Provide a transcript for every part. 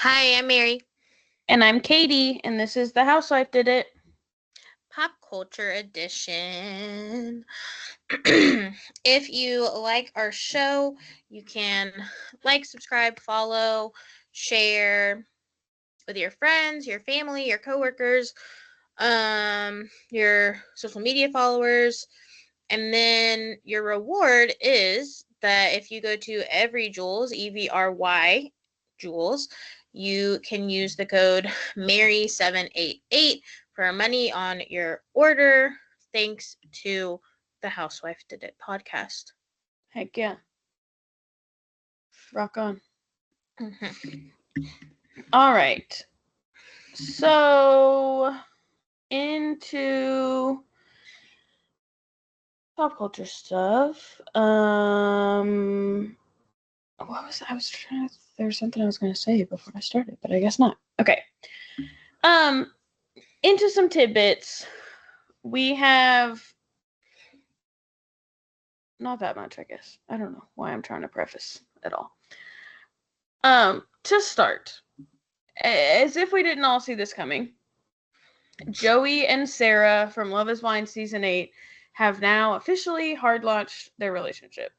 Hi, I'm Mary. And I'm Katie, and this is The Housewife Did It. Pop Culture Edition. If you like our show, you can like, subscribe, follow, share with your friends, your family, your coworkers, your social media followers. And then your reward is that if you go to Every Jewels, EVRY Jewels, you can use the code Mary788 for money on your order. Thanks to the Housewife Did It podcast. Heck yeah. Rock on. All right. So, into pop culture stuff. What was I was trying to, there was something I was going to say before I started, but I guess not. Okay. Into some tidbits. We have not that much, I guess. I don't know why I'm trying to preface at all. To start, as if we didn't all see this coming, Joey and Sarah from Love is Blind Season 8 have now officially hard launched their relationship.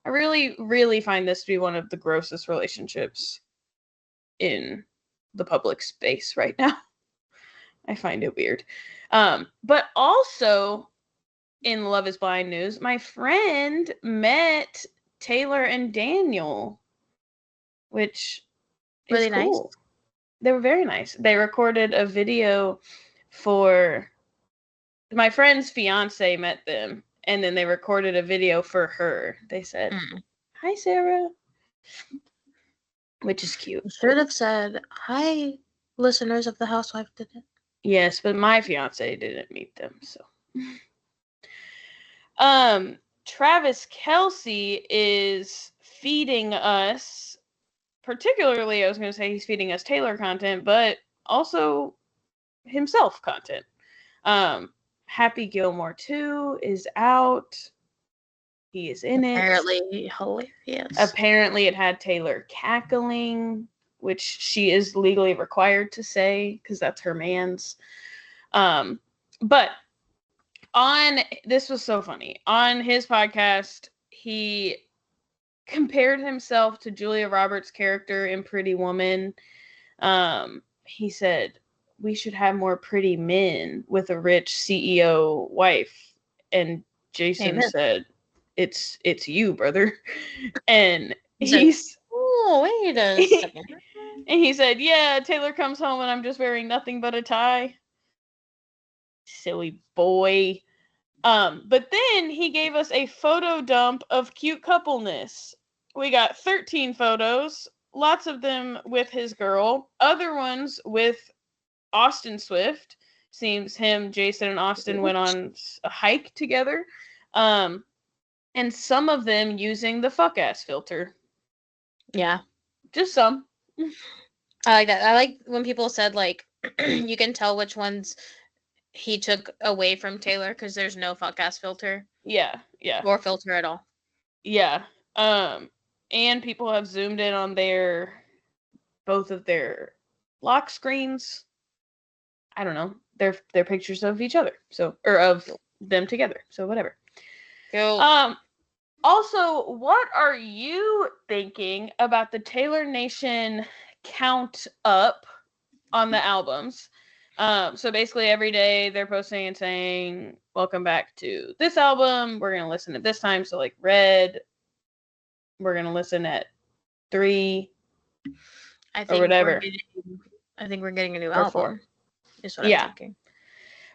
I really, really find this to be one of the grossest relationships in the public space right now. I find it weird. But also, in Love is Blind news, my friend met Taylor and Daniel, which is Really cool. nice. They were very nice. They recorded a video for my friend's fiance met them, and then they recorded a video for her. They said, "Hi, Sarah," which is cute. You should have said, "Hi, listeners of the Housewife Did It." Yes, but my fiance didn't meet them, so. Travis Kelce is feeding us, particularly, I was going to say he's feeding us Taylor content, but also himself content. Happy Gilmore 2 is out. He is in it. Apparently hilarious. Apparently it had Taylor cackling, which she is legally required to say because that's her man's. But this was so funny. On his podcast, he compared himself to Julia Roberts' character in Pretty Woman. He said, "We should have more pretty men with a rich CEO wife." And Jason Amen. said, it's you, brother. And He's oh, wait a second. And he said, "Yeah, Taylor comes home and I'm just wearing nothing but a tie." Silly boy. But then he gave us a photo dump of cute coupleness. We got 13 photos, lots of them with his girl, other ones with Austin Swift. Seems him, Jason, and Austin went on a hike together. And some of them using the fuck ass filter. Yeah. Just some. I like that. I like when people said, like, you can tell which ones he took away from Taylor because there's no fuck ass filter. Yeah. Or filter at all. Yeah. And people have zoomed in on both of their lock screens. I don't know. They're pictures of each other. So, or of them together. So whatever. Cool. Also, what are you thinking about the Taylor Nation count up on the albums? So basically every day they're posting and saying, "Welcome back to this album. We're gonna listen at this time." So like Red, we're gonna listen at 3 or whatever. I think we're getting a new or album. 4. Is what I'm thinking.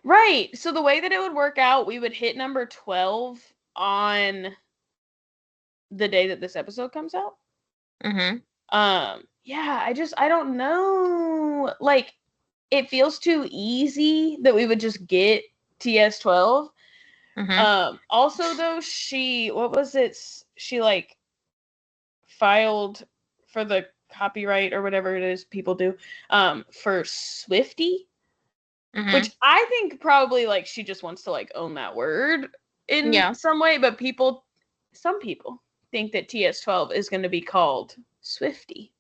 Right. So the way that it would work out, we would hit number 12 on the day that this episode comes out. Yeah, I don't know. Like, it feels too easy that we would just get TS12. Also though, what was it? She like filed for the copyright or whatever it is people do, for Swiftie. Which I think probably like she just wants to like own that word in some way, but some people think that TS12 is going to be called Swiftie.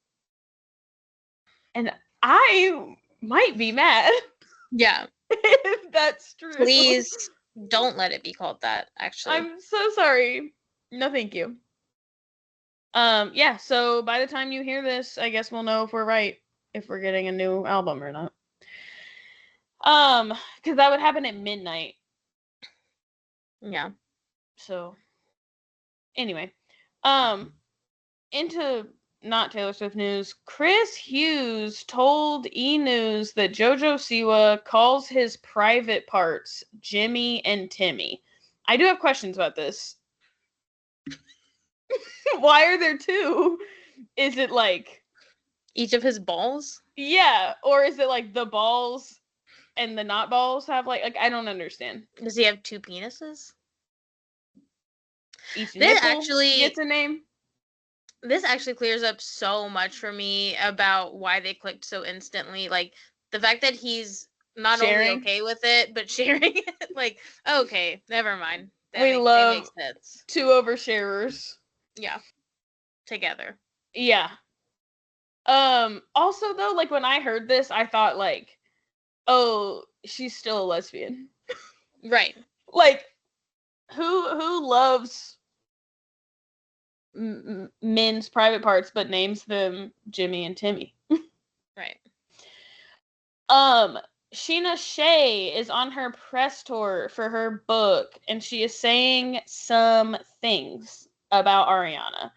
And I might be mad Yeah. if that's true. Please don't let it be called that, actually. I'm so sorry. No, thank you. Yeah, so by the time you hear this, I guess we'll know if we're right, if we're getting a new album or not. Because that would happen at midnight. Yeah. So, anyway, into not Taylor Swift news, Chris Hughes told E! News that JoJo Siwa calls his private parts Jimmy and Timmy. I do have questions about this. Why are there two? Is it like each of his balls? Yeah, or is it like the balls and the not balls have like I don't understand. Does he have two penises? Each This nipple actually gets a name. This actually clears up so much for me about why they clicked so instantly. Like the fact that he's not Sharing. only okay with it, but sharing it. Like, okay, never mind. We That love makes sense. two oversharers. Yeah. Together. Yeah. Also though, like when I heard this, I thought like, oh, she's still a lesbian. Right. Like who loves men's private parts but names them Jimmy and Timmy? Right. Sheena Shea is on her press tour for her book, and she is saying some things about Ariana.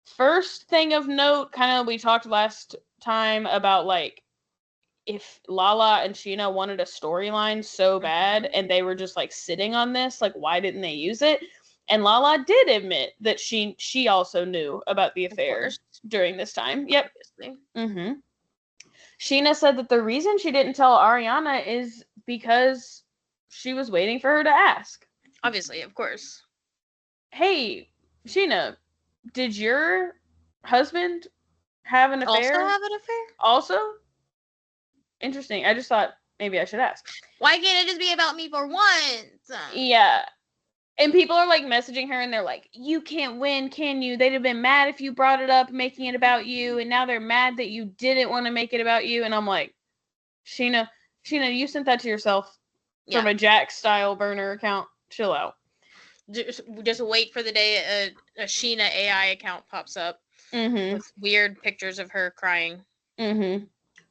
First thing of note, kind of we talked last time about like if Lala and Sheena wanted a storyline so bad and they were just like sitting on this, like why didn't they use it? And Lala did admit that she also knew about the affair during this time. Yep. Mm-hmm. Sheena said that the reason she didn't tell Ariana is because she was waiting for her to ask. Obviously, of course. Hey, Sheena, did your husband have an affair? Also have an affair? Also? Interesting. I just thought maybe I should ask. Why can't it just be about me for once? Yeah. And people are like messaging her and they're like, you can't win, can you? They'd have been mad if you brought it up, making it about you. And now they're mad that you didn't want to make it about you. And I'm like, Sheena, you sent that to yourself from a Jack style burner account. Chill out. Just wait for the day a Sheena AI account pops up with weird pictures of her crying.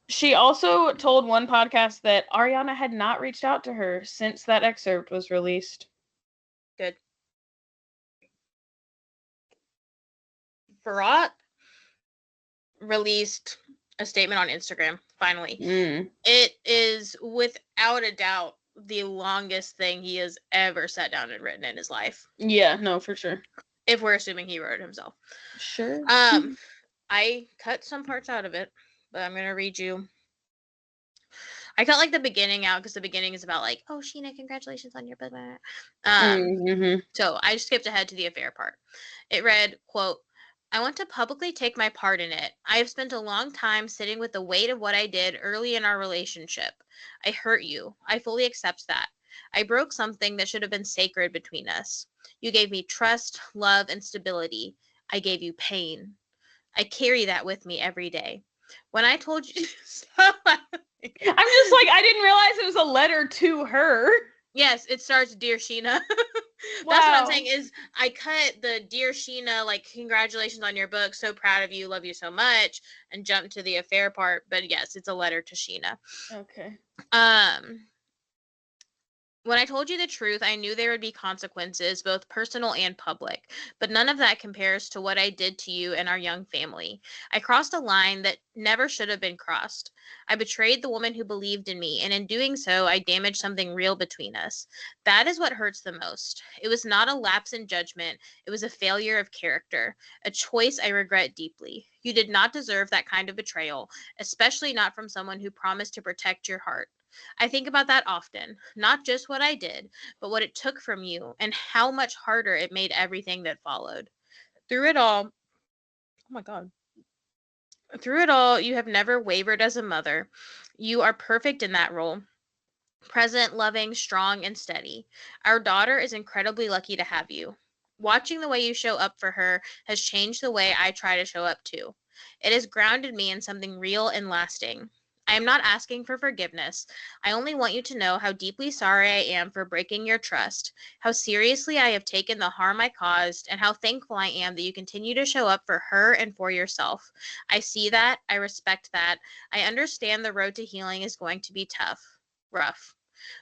She also told one podcast that Ariana had not reached out to her since that excerpt was released. Good. Bharat released a statement on Instagram, finally. It is without a doubt the longest thing he has ever sat down and written in his life. Yeah, no, for sure. If we're assuming he wrote it himself. Sure. I cut some parts out of it, but I'm gonna read you. I cut like the beginning out because the beginning is about like, oh Sheena, congratulations on your book. So I skipped ahead to the affair part. It read, quote, I want to publicly take my part in it. I have spent a long time sitting with the weight of what I did early in our relationship. I hurt you. I fully accept that. I broke something that should have been sacred between us. You gave me trust, love, and stability. I gave you pain. I carry that with me every day. When I told you... I'm just like, I didn't realize it was a letter to her. Yes, it starts, Dear Sheena. Wow. That's what I'm saying is I cut the Dear Sheena, like, congratulations on your book, so proud of you, love you so much, and jumped to the affair part. But yes, it's a letter to Sheena. Okay. When I told you the truth, I knew there would be consequences, both personal and public, but none of that compares to what I did to you and our young family. I crossed a line that never should have been crossed. I betrayed the woman who believed in me, and in doing so, I damaged something real between us. That is what hurts the most. It was not a lapse in judgment. It was a failure of character, a choice I regret deeply. You did not deserve that kind of betrayal, especially not from someone who promised to protect your heart. I think about that often, not just what I did, but what it took from you and how much harder it made everything that followed. Through it all, oh my God. Through it all, you have never wavered as a mother. You are perfect in that role. Present, loving, strong, and steady. Our daughter is incredibly lucky to have you. Watching the way you show up for her has changed the way I try to show up too. It has grounded me in something real and lasting. I am not asking for forgiveness. I only want you to know how deeply sorry I am for breaking your trust, how seriously I have taken the harm I caused, and how thankful I am that you continue to show up for her and for yourself. I see that. I respect that. I understand the road to healing is going to be tough, rough.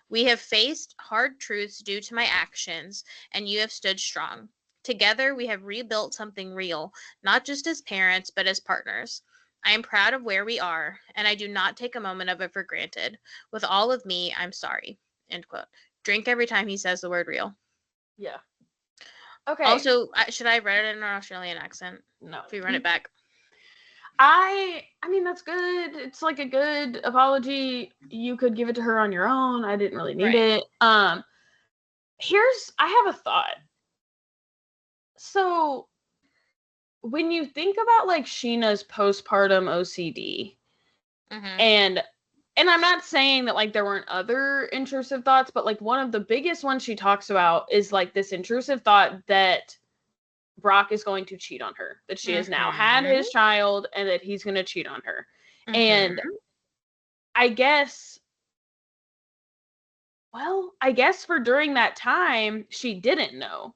We have faced hard truths due to my actions, and you have stood strong. Together, we have rebuilt something real, not just as parents, but as partners. I am proud of where we are, and I do not take a moment of it for granted. With all of me, I'm sorry. End quote. Drink every time he says the word real. Yeah. Okay. Also, should I have read it in an Australian accent? No. If we run it back. I mean, that's good. It's like a good apology. You could give it to her on your own. I didn't really need it. I have a thought. So when you think about like Sheena's postpartum OCD, and I'm not saying that like there weren't other intrusive thoughts, but like one of the biggest ones she talks about is like this intrusive thought that Brock is going to cheat on her, that she has now had his child and that he's going to cheat on her. And I guess for during that time, she didn't know.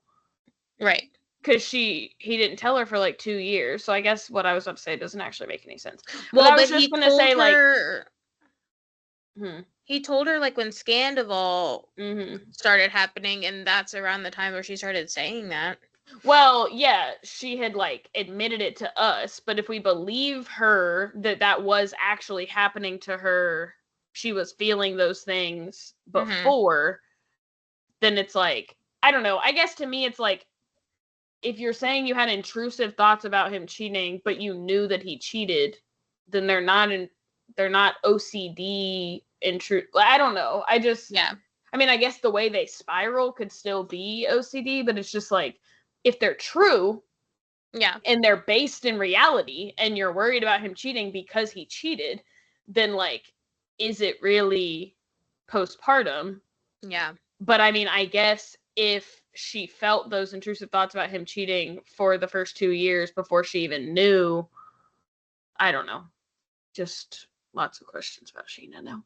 Right. Because he didn't tell her for like 2 years. So I guess what I was about to say doesn't actually make any sense. Well, but he told her, he told her like when Scandival started happening, and that's around the time where she started saying that. Well, yeah, she had like admitted it to us, but if we believe her that was actually happening to her, she was feeling those things before, then it's like, I don't know. I guess to me it's like, if you're saying you had intrusive thoughts about him cheating, but you knew that he cheated, then they're not OCD intrusive. I don't know. I mean, I guess the way they spiral could still be OCD, but it's just like, if they're true, and they're based in reality, and you're worried about him cheating because he cheated, then like, is it really postpartum? Yeah. But I mean, I guess if she felt those intrusive thoughts about him cheating for the first 2 years before she even knew, I don't know. Just lots of questions about Sheena now.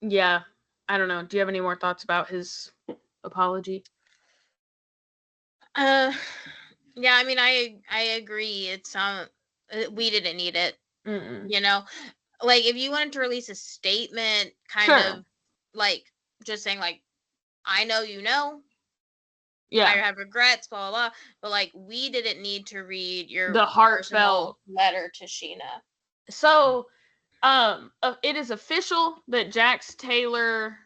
Yeah, I don't know. Do you have any more thoughts about his apology? Yeah, I mean, I agree. It's we didn't need it. You know, like if you wanted to release a statement, kind of like just saying like, I know you know. Yeah. I have regrets, blah, blah, blah. But like, we didn't need to read the heartfelt letter to Sheena. So, it is official that Jax Taylor,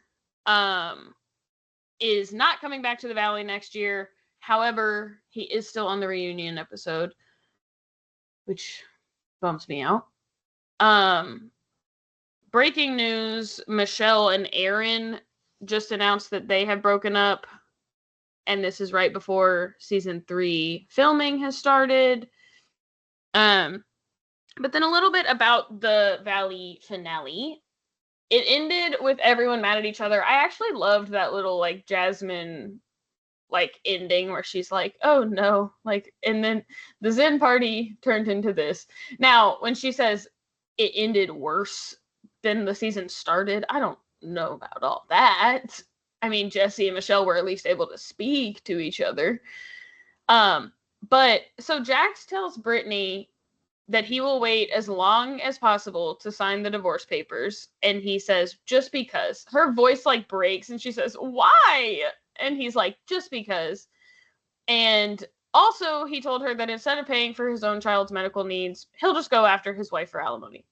is not coming back to the Valley next year. However, he is still on the reunion episode, which bumps me out. Breaking news, Michelle and Aaron just announced that they have broken up, and this is right before season 3 filming has started. But then a little bit about the Valley finale. It ended with everyone mad at each other. I actually loved that little like Jasmine like ending where she's like, oh no, like, and then the Zen party turned into this. Now, when she says it ended worse than the season started, I don't know about all that. I mean, Jesse and Michelle were at least able to speak to each other. But so Jax tells Brittany that he will wait as long as possible to sign the divorce papers. And he says, just because. Her voice like breaks and she says, why? And he's like, just because. And also he told her that instead of paying for his own child's medical needs, he'll just go after his wife for alimony.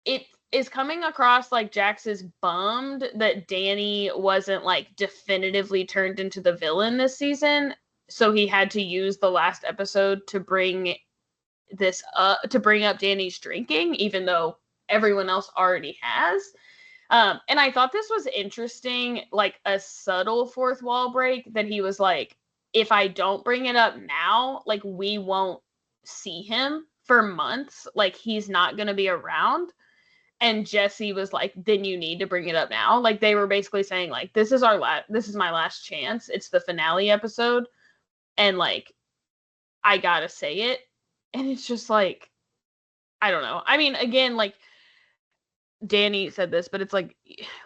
It is coming across like Jax is bummed that Danny wasn't like definitively turned into the villain this season. So he had to use the last episode to bring this up, to bring up Danny's drinking, even though everyone else already has. And I thought this was interesting, like a subtle fourth wall break, that he was like, if I don't bring it up now, like we won't see him for months. Like he's not going to be around. And Jesse was like, then you need to bring it up now. Like, they were basically saying, like, this is my last chance. It's the finale episode. And, like, I gotta say it. And it's just like, I don't know. I mean, again, like, Danny said this, but it's like,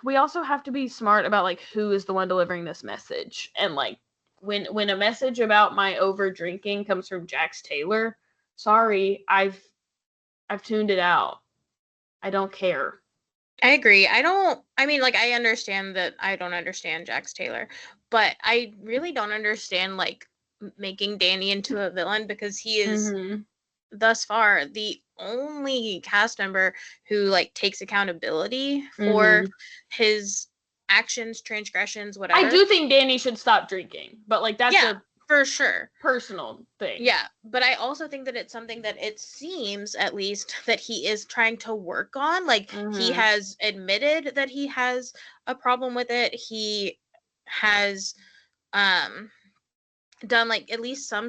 we also have to be smart about, like, who is the one delivering this message. And, like, when a message about my over drinking comes from Jax Taylor, sorry, I've tuned it out. I don't care. I agree. I mean, like, I understand that I don't understand Jax Taylor, but I really don't understand, like, making Danny into a villain, because he is thus far the only cast member who, like, takes accountability for his actions, transgressions, whatever. I do think Danny should stop drinking, but, like, that's a for sure personal thing. Yeah, but I also think that it's something that it seems, at least, that he is trying to work on. Like, he has admitted that he has a problem with it. He has done, like, at least some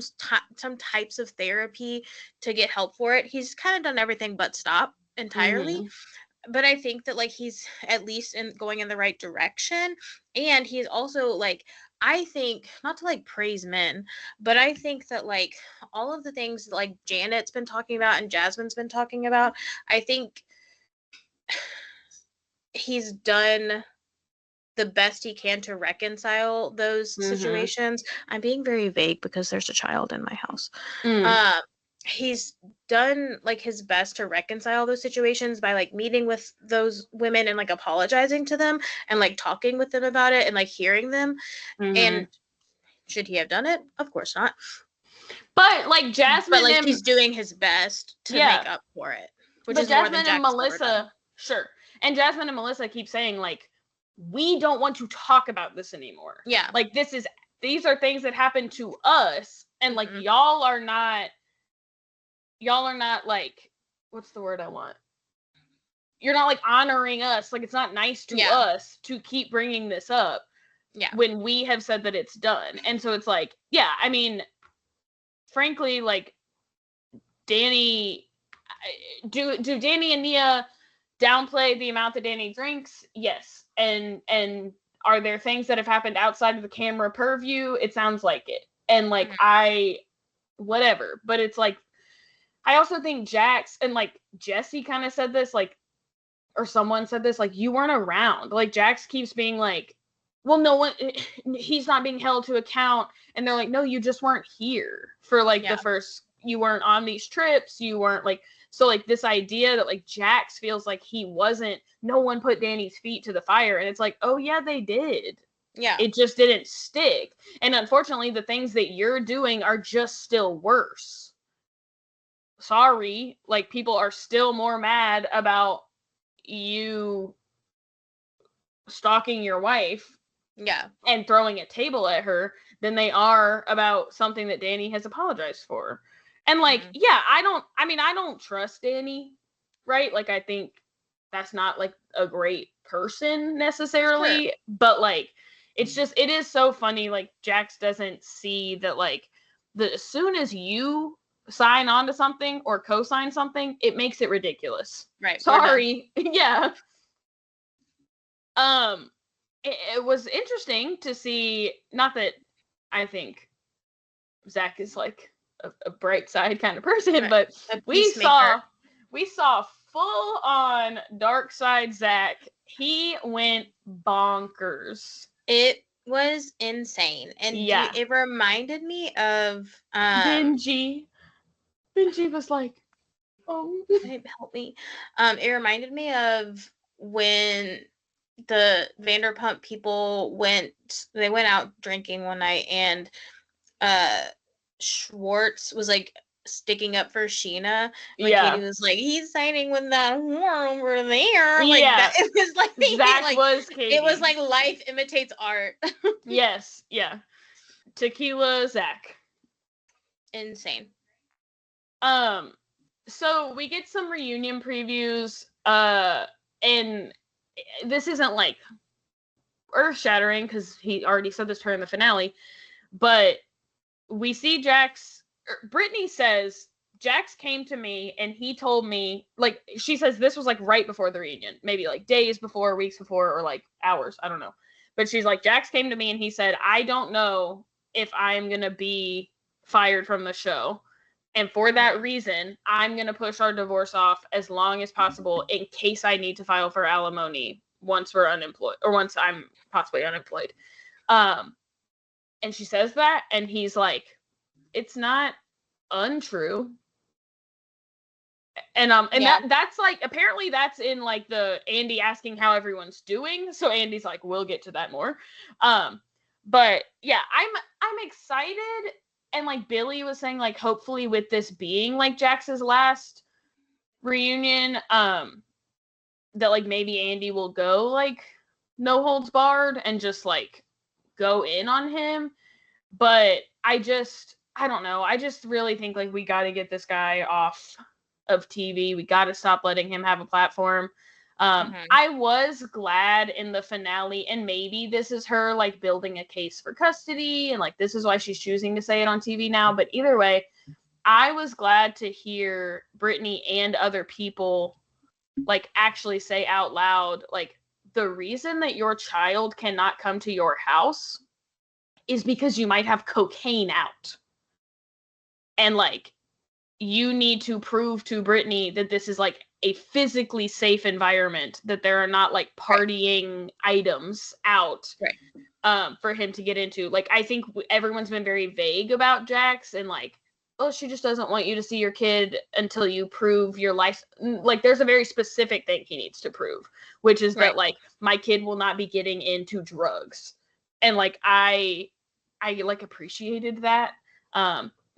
types of therapy to get help for it. He's kind of done everything but stop entirely. But I think that, like, he's at least going in the right direction. And he's also, like, I think, not to, like, praise men, but I think that, like, all of the things that, like, Janet's been talking about and Jasmine's been talking about, I think he's done the best he can to reconcile those situations. I'm being very vague because there's a child in my house. He's done, like, his best to reconcile those situations by, like, meeting with those women and, like, apologizing to them and, like, talking with them about it and, like, hearing them. And should he have done it? Of course not. But, like, Jasmine, but, like, he's doing his best to make up for it, which is Jasmine more than and Melissa, sure. And Jasmine and Melissa keep saying, like, we don't want to talk about this anymore. Yeah. Like, these are things that happen to us, and, like, y'all are not, like, what's the word I want? You're not, like, honoring us. Like, it's not nice to us to keep bringing this up. Yeah. When we have said that it's done. And so it's like, yeah, I mean, frankly, like, Danny, do Danny and Nia downplay the amount that Danny drinks? Yes. And are there things that have happened outside of the camera purview? It sounds like it. And, like, whatever. But it's like, I also think Jax and, like, Jesse kind of said this, like, or someone said this, like, you weren't around. Like, Jax keeps being like, well, no one, he's not being held to account. And they're like, no, you just weren't here for, like, the first, you weren't on these trips. You weren't, like, so, like, this idea that, like, Jax feels like he wasn't, no one put Danny's feet to the fire. And it's like, oh, yeah, they did. Yeah. It just didn't stick. And unfortunately, the things that you're doing are just still worse. Sorry. Like, people are still more mad about you stalking your wife. Yeah. And throwing a table at her than they are about something that Danny has apologized for. And, like, I don't trust Danny, right? Like, I think that's not, like, a great person necessarily, sure. But, like, it's just, it is so funny. Like, Jax doesn't see that, like, as soon as you sign on to something or co-sign something, it makes it ridiculous. Right. Sorry. Yeah. It was interesting to see, not that I think Zach is, like, a bright side kind of person, but we saw full on dark side Zach. He went bonkers. It was insane. And it reminded me of Benji. Benji was like, oh, help me. It reminded me of when the Vanderpump people went out drinking one night, and Schwartz was, like, sticking up for Sheena. Like, Katie was like, he's signing with that whore over there. Like, that, it was like, Zach like, was Katie. It was like life imitates art. Yes, yeah. Tequila Zach. Insane. So we get some reunion previews, and this isn't, like, earth-shattering because he already said this during the finale, but we see Jax. Brittany says Jax came to me and he told me, like, she says this was like right before the reunion, maybe like days before, weeks before, or like hours, I don't know. But she's like, Jax came to me and he said, I don't know if I'm going to be fired from the show. And for that reason, I'm going to push our divorce off as long as possible in case I need to file for alimony once we're unemployed, or once I'm possibly unemployed. And she says that, and he's like, it's not untrue. And that's like, apparently that's in like the Andy asking how everyone's doing. So Andy's like, we'll get to that more. But yeah, I'm excited. And like Billy was saying, like, hopefully with this being like Jax's last reunion, that like maybe Andy will go like no holds barred and just like go in on him. But I don't know. I just really think like we got to get this guy off of TV. We got to stop letting him have a platform. I was glad in the finale, and maybe this is her like building a case for custody, and like this is why she's choosing to say it on TV now. But either way, I was glad to hear Brittany and other people like actually say out loud, like, the reason that your child cannot come to your house is because you might have cocaine out. And like, you need to prove to Brittany that this is like a physically safe environment, that there are not like partying items out for him to get into. Like, I think everyone's been very vague about Jax and like, oh, she just doesn't want you to see your kid until you prove your life. Like, there's a very specific thing he needs to prove, which is that like my kid will not be getting into drugs. And like, I like appreciated that.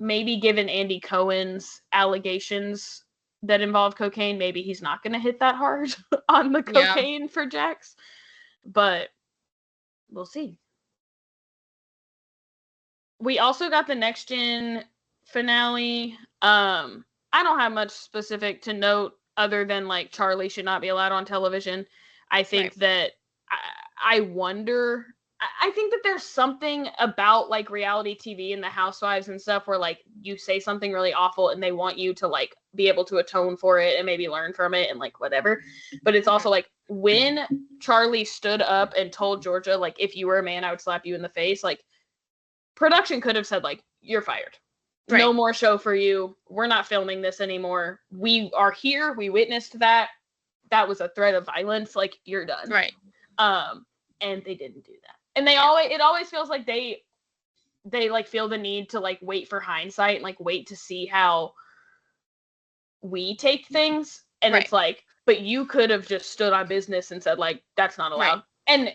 Maybe given Andy Cohen's allegations that involve cocaine, maybe he's not going to hit that hard on the cocaine for Jax. But we'll see. We also got the Next Gen finale. I don't have much specific to note other than like Charlie should not be allowed on television. I think that I wonder... I think that there's something about like reality TV and the Housewives and stuff where like you say something really awful and they want you to like be able to atone for it and maybe learn from it and like whatever. But it's also like when Charlie stood up and told Georgia, like, if you were a man, I would slap you in the face. Like, production could have said like, you're fired. No more show for you. We're not filming this anymore. We are here. We witnessed that. That was a threat of violence. Like, you're done. Right. And they didn't do that. And it always feels like they like feel the need to like wait for hindsight and like wait to see how we take things. And it's like, but you could have just stood on business and said like, that's not allowed. And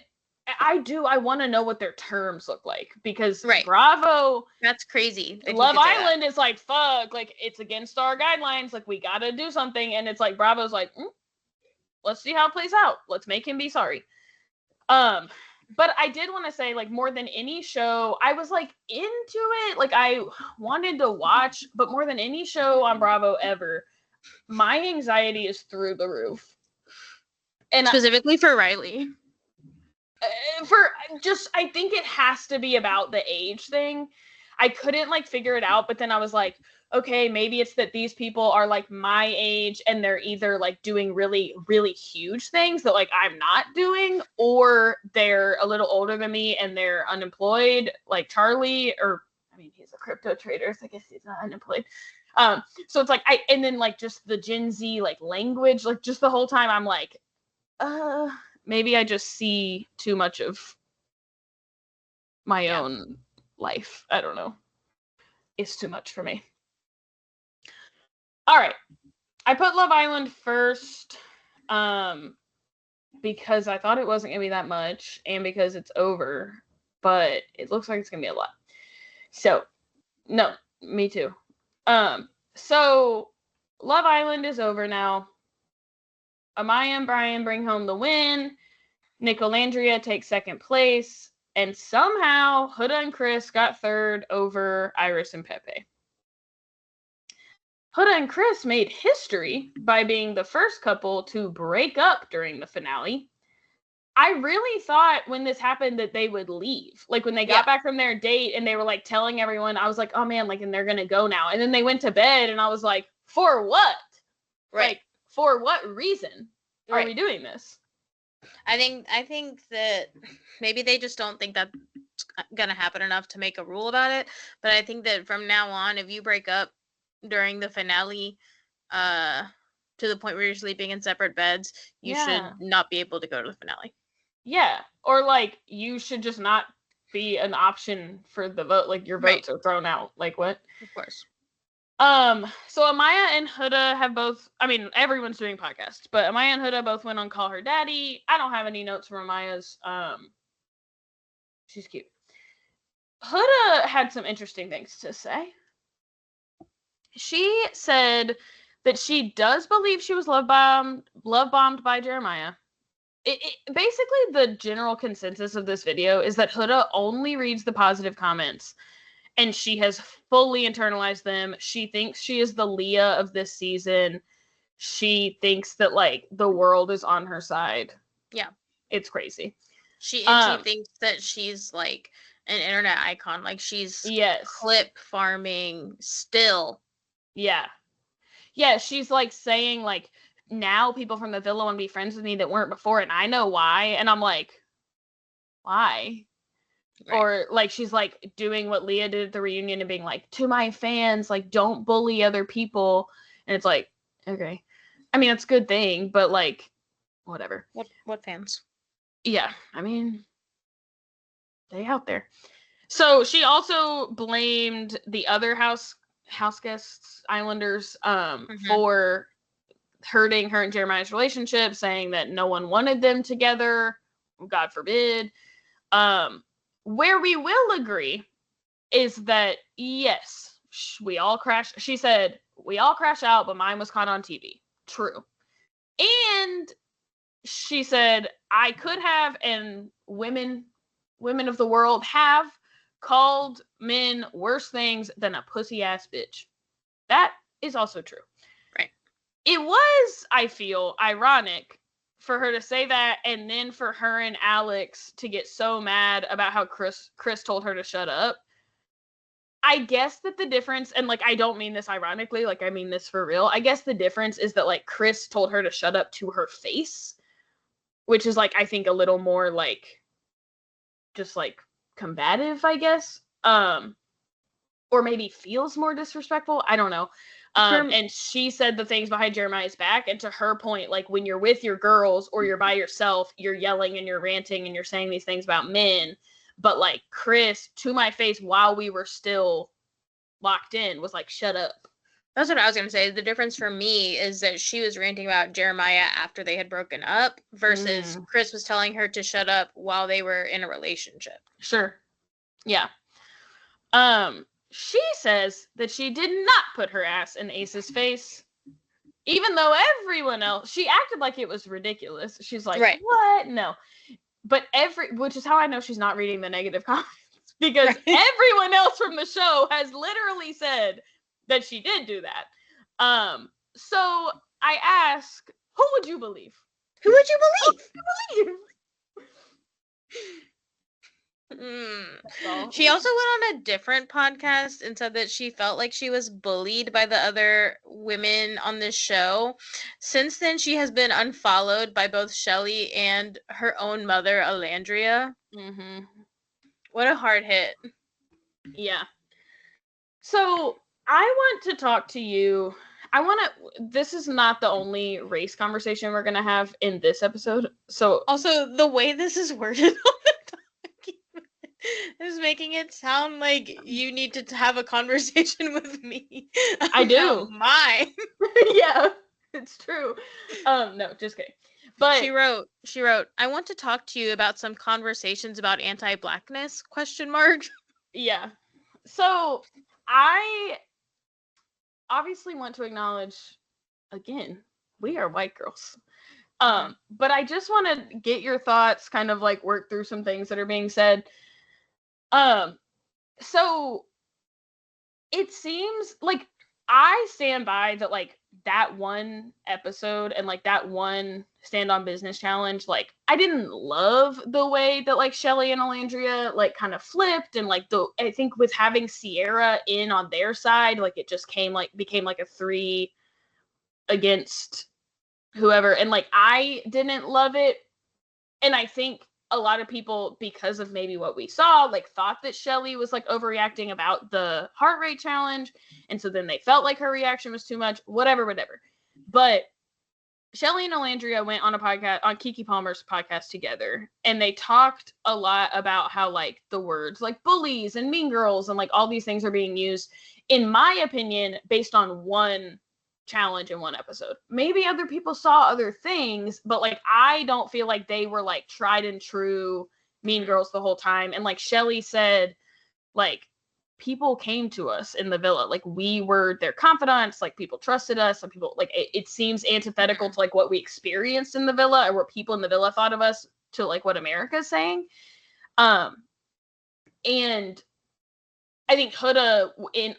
I want to know what their terms look like, because Bravo, that's crazy. Love Island is like, fuck, like it's against our guidelines. Like, we got to do something. And it's like, Bravo's like, let's see how it plays out. Let's make him be sorry. But I did want to say, like, more than any show, I was, like, into it. Like, I wanted to watch, but more than any show on Bravo ever, my anxiety is through the roof. And specifically for Riley. I think it has to be about the age thing. I couldn't, like, figure it out, but then I was like, okay, maybe it's that these people are like my age and they're either like doing really, really huge things that like I'm not doing, or they're a little older than me and they're unemployed, like Charlie, or I mean, he's a crypto trader, so I guess he's not unemployed. So it's like, and then like just the Gen Z like language, like just the whole time I'm like, maybe I just see too much of my own life. I don't know. It's too much for me. All right. I put Love Island first because I thought it wasn't going to be that much and because it's over, but it looks like it's going to be a lot. So, no, me too. So Love Island is over now. Amaya and Brian bring home the win. Nicolandria takes second place. And somehow Huda and Chris got third over Iris and Pepe. Huda and Chris made history by being the first couple to break up during the finale. I really thought when this happened that they would leave. Like when they got back from their date and they were like telling everyone, I was like, oh man, like, and they're gonna go now. And then they went to bed and I was like, for what? Right. Like, for what reason are we doing this? I think that maybe they just don't think that's gonna happen enough to make a rule about it. But I think that from now on, if you break up during the finale, to the point where you're sleeping in separate beds, you should not be able to go to the finale. Yeah. Or like you should just not be an option for the vote. Like your votes are thrown out. Like what? Of course. So Amaya and Huda have both, I mean, everyone's doing podcasts, but Amaya and Huda both went on Call Her Daddy. I don't have any notes from Amaya's. She's cute. Huda had some interesting things to say. She said that she does believe she was love bombed by Jeremiah. Basically, the general consensus of this video is that Huda only reads the positive comments, and she has fully internalized them. She thinks she is the Leah of this season. She thinks that, like, the world is on her side. Yeah. It's crazy. She thinks that she's, like, an internet icon. Like, she's clip farming still. Yeah. Yeah, she's, like, saying, like, now people from the villa want to be friends with me that weren't before, and I know why. And I'm like, why? Right. Or like she's like doing what Leah did at the reunion and being like, to my fans, like, don't bully other people. And it's like, okay. I mean, it's a good thing, but like, whatever. What fans? Yeah, I mean, they out there. So she also blamed the other house guests, Islanders, for hurting her and Jeremiah's relationship, saying that no one wanted them together. God forbid. Where we will agree is that, yes, we all crash. She said, we all crash out, but mine was caught on TV. True. And she said, I could have, and women of the world have called men worse things than a pussy ass bitch. That is also true. Right. It was, I feel, ironic for her to say that, and then for her and Alex to get so mad about how Chris told her to shut up. I guess that the difference, and like, I don't mean this ironically, like, I mean this for real. I guess the difference is that, like, Chris told her to shut up to her face, which is, like, I think a little more, like, just, like, combative, I guess. Or maybe feels more disrespectful. I don't know. And she said the things behind Jeremiah's back. And to her point, like, when you're with your girls or you're by yourself, you're yelling and you're ranting and you're saying these things about men. But, like, Chris, to my face, while we were still locked in, was like, shut up. That's what I was going to say. The difference for me is that she was ranting about Jeremiah after they had broken up versus Chris was telling her to shut up while they were in a relationship. Sure. Yeah. She says that she did not put her ass in Ace's face, even though everyone else, she acted like it was ridiculous. She's like, what? No. But which is how I know she's not reading the negative comments, because everyone else from the show has literally said that she did do that. So I ask, who would you believe? Who would you believe? She also went on a different podcast and said that she felt like she was bullied by the other women on this show. Since then, she has been unfollowed by both Shelly and her own mother, Alandria. What a hard hit. Yeah. So I want to talk to you. This is not the only race conversation we're going to have in this episode. So also, the way this is worded on the is making it sound like you need to have a conversation with me. I do. Mine. Yeah, it's true. No, just kidding. But she wrote, I want to talk to you about some conversations about anti-blackness, ? Yeah. So I obviously want to acknowledge, again, we are white girls. But I just want to get your thoughts, kind of like work through some things that are being said. So it seems like I stand by that, like, that one episode and like that one stand on business challenge, like I didn't love the way that like Shelly and Alandria like kind of flipped, and like I think with having Sierra in on their side, like it just became like a 3 against whoever, and like I didn't love it. And I think a lot of people, because of maybe what we saw, like thought that Shelly was like overreacting about the heart rate challenge, and so then they felt like her reaction was too much, whatever. But Shelly and Alandria went on a podcast, on Keke Palmer's podcast together, and they talked a lot about how like the words like bullies and mean girls and like all these things are being used, in my opinion, based on one challenge in one episode. Maybe other people saw other things, but like I don't feel like they were like tried and true mean girls the whole time. And like Shelly said, like people came to us in the villa, like we were their confidants, like people trusted us, and people like it seems antithetical to like what we experienced in the villa, or what people in the villa thought of us, to like what America's saying. And I think Huda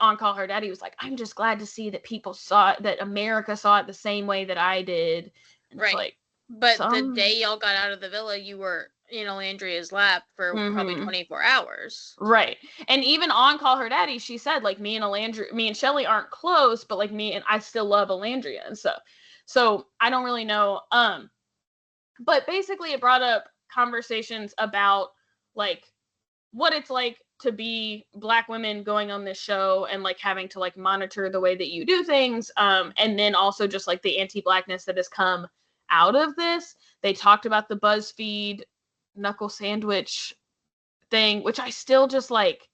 on Call Her Daddy was like, I'm just glad to see that people saw it, that America saw it the same way that I did. And right. It's like, but the day y'all got out of the villa, you were in Alandria's lap for probably 24 hours. Right. And even on Call Her Daddy, she said, like, me and Shelly aren't close, but like me and I still love Alandria and stuff. So I don't really know. But basically it brought up conversations about like what it's like to be Black women going on this show, and like having to like monitor the way that you do things, and then also just like the anti-Blackness that has come out of this. They talked about the BuzzFeed knuckle sandwich thing, which I still just like,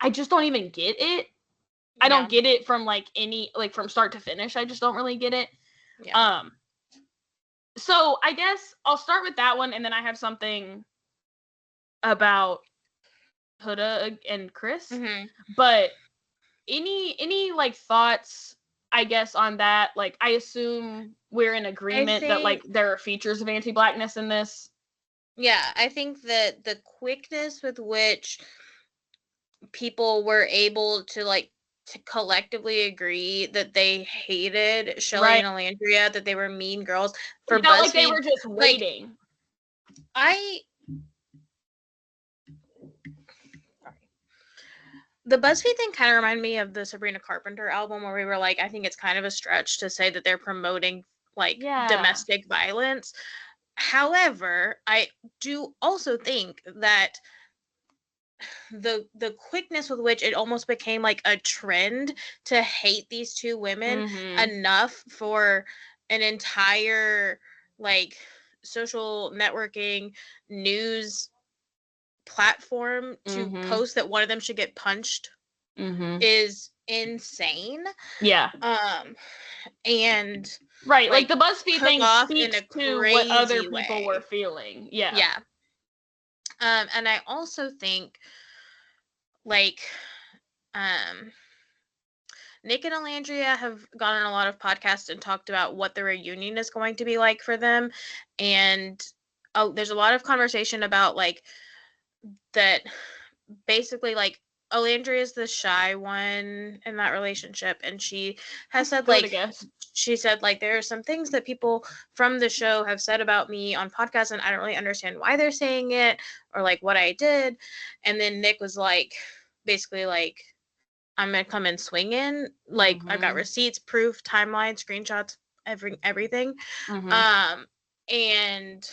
I just don't even get it. I don't get it from like any, like from start to finish. I just don't really get it. So I guess I'll start with that one, and then I have something about Huda and Chris. But any like thoughts, I guess, on that? Like I assume we're in agreement that like there are features of anti-Blackness in this. Yeah, I think that the quickness with which people were able to like to collectively agree that they hated Shelly and Alandria, that they were mean girls, for BuzzFeed, like they were just waiting. The BuzzFeed thing kind of reminded me of the Sabrina Carpenter album, where we were like, I think it's kind of a stretch to say that they're promoting like domestic violence. However, I do also think that the quickness with which it almost became like a trend to hate these two women enough for an entire like social networking news platform to post that one of them should get punched is insane. And right, like the BuzzFeed thing speaks to what other people were feeling. And I also think like Nick and Alandria have gone on a lot of podcasts and talked about what the reunion is going to be like for them, and there's a lot of conversation about like that basically like Alandria is the shy one in that relationship, and she has said like she said like there are some things that people from the show have said about me on podcasts, and I don't really understand why they're saying it or like what I did. And then Nick was like basically like, I'm gonna come in swinging, like I've got receipts, proof, timeline, screenshots, everything. And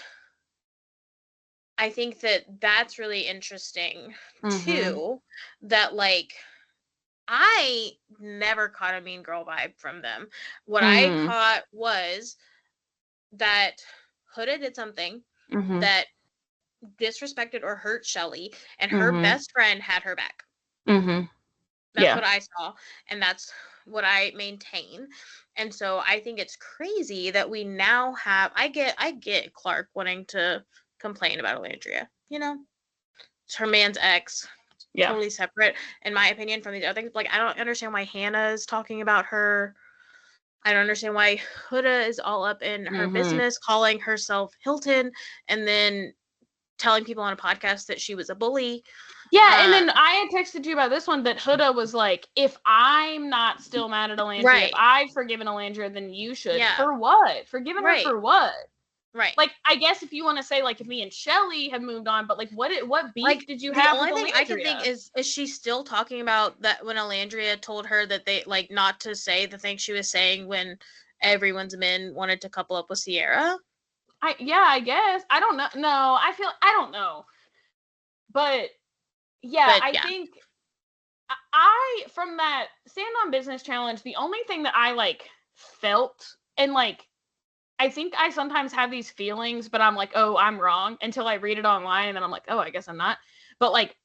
I think that that's really interesting too, that like I never caught a mean girl vibe from them. What I caught was that Huda did something that disrespected or hurt Shelly, and her best friend had her back. That's what I saw, and that's what I maintain. And so I think it's crazy that we now have, I get Clark wanting to complain about Alandria. You know, it's her man's ex. Totally separate, in my opinion, from these other things. Like, I don't understand why Hannah is talking about her. I don't understand why Huda is all up in her business, calling herself Hilton, and then telling people on a podcast that she was a bully. Yeah, and then I had texted you about this one that Huda was like, if I'm not still mad at Elandria, Right. if I've forgiven Elandria, then you should. Yeah. For what? Forgiving her for what? Right. Like, I guess if you want to say, like, if me and Shelly have moved on, but, like, what beef did you have with Elandria? The only thing I can think is she still talking about that when Elandria told her that they, like, not to say the thing she was saying when everyone's men wanted to couple up with Sierra? I guess. I don't know. No, I don't know. But, yeah, I think from that Stand on Business challenge, the only thing that I, like, felt, and, like, I think I sometimes have these feelings, but I'm like, oh, I'm wrong, until I read it online, and then I'm like, oh, I guess I'm not. But, like,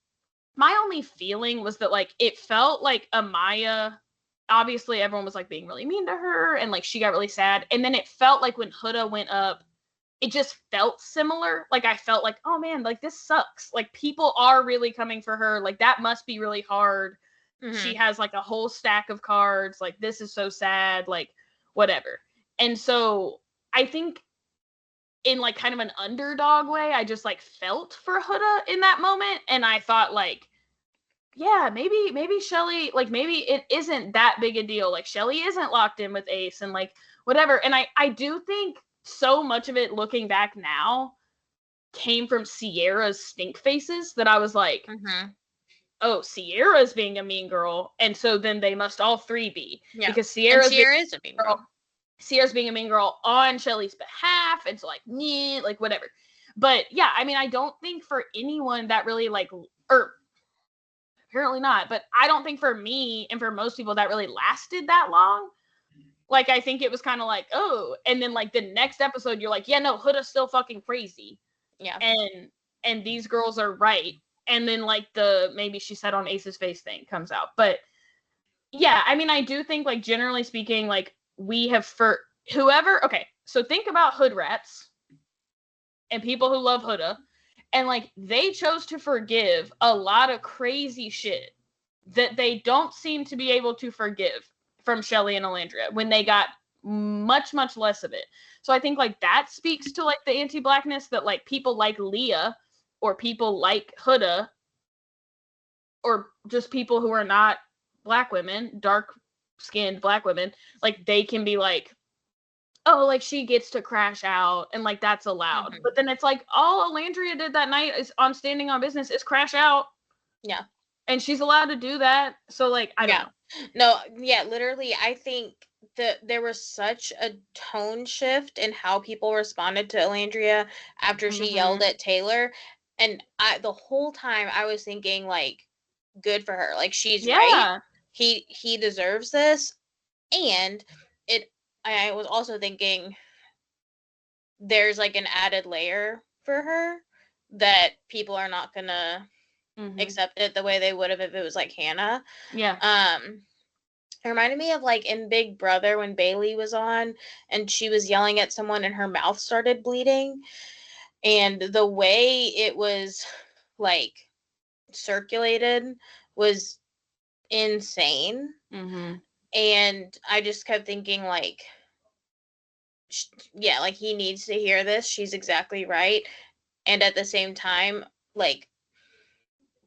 my only feeling was that, like, it felt like Amaya, obviously everyone was, like, being really mean to her, and, like, she got really sad. And then it felt like when Huda went up, it just felt similar. Like, I felt like, oh, man, like, this sucks. Like, people are really coming for her. Like, that must be really hard. Mm-hmm. She has, like, a whole stack of cards. Like, this is so sad. Like, whatever. And so I think in, like, kind of an underdog way, I just, like, felt for Huda in that moment. And I thought, like, yeah, maybe Shelly, like, maybe it isn't that big a deal. Like, Shelly isn't locked in with Ace and, like, whatever. And I do think so much of it, looking back now, came from Sierra's stink faces that I was like, oh, Sierra's being a mean girl. And so then they must all three be. Yeah. Because Sierra is a mean girl. Sierra's being a mean girl on Shelly's behalf. It's like, nah, like, whatever. But yeah, I mean, I don't think for anyone that really, like, or apparently not, but I don't think for me and for most people that really lasted that long. Like, I think it was kind of like, oh, and then, like, the next episode, you're like, yeah, no, Huda's still fucking crazy. Yeah. And these girls are right. And then, like, the maybe she said on Ace's face thing comes out. But yeah, I mean, I do think, like, generally speaking, like, we have for whoever, okay, so think about Hood Rats and people who love Huda, and, like, they chose to forgive a lot of crazy shit that they don't seem to be able to forgive from Shelly and Elandria when they got much, much less of it. So I think, like, that speaks to, like, the anti-blackness that, like, people like Leah or people like Huda or just people who are not black women, dark-skinned black women, like, they can be like, oh, like, she gets to crash out and, like, that's allowed. Mm-hmm. But then it's like, all Elandria did that night is on Standing on Business is crash out. Yeah. And she's allowed to do that. So, like, I don't know. No, yeah, literally, I think that there was such a tone shift in how people responded to Elandria after she yelled at Taylor. And the whole time I was thinking, like, good for her. Like, she's right. He deserves this. And I was also thinking there's, like, an added layer for her that people are not gonna accept it the way they would have if it was, like, Hannah. Yeah. It reminded me of, like, in Big Brother when Bailey was on and she was yelling at someone and her mouth started bleeding. And the way it was, like, circulated was insane. Mm-hmm. And I just kept thinking, like, yeah, like, he needs to hear this. She's exactly right. And at the same time, like,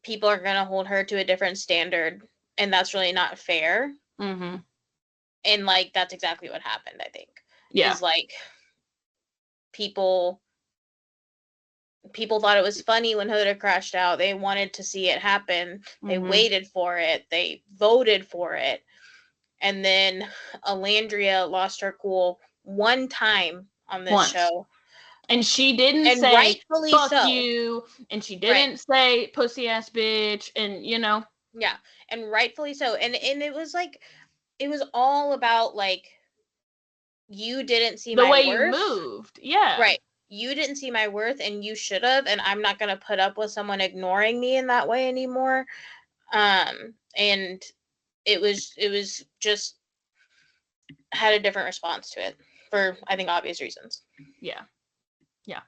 people are going to hold her to a different standard. And that's really not fair. Mm-hmm. And, like, that's exactly what happened, I think. Yeah. Is, like, people thought it was funny when Huda crashed out. They wanted to see it happen. They waited for it. They voted for it. And then Elandria lost her cool one time on this show. And she didn't say, rightfully fuck so. You. And she didn't say, pussy ass bitch. And, you know. Yeah. And rightfully so. And it was, like, it was all about, like, you didn't see my worth. The way you moved. Yeah. Right. You didn't see my worth and you should have. And I'm not going to put up with someone ignoring me in that way anymore. And it was just had a different response to it for, I think, obvious reasons. Yeah. Yeah.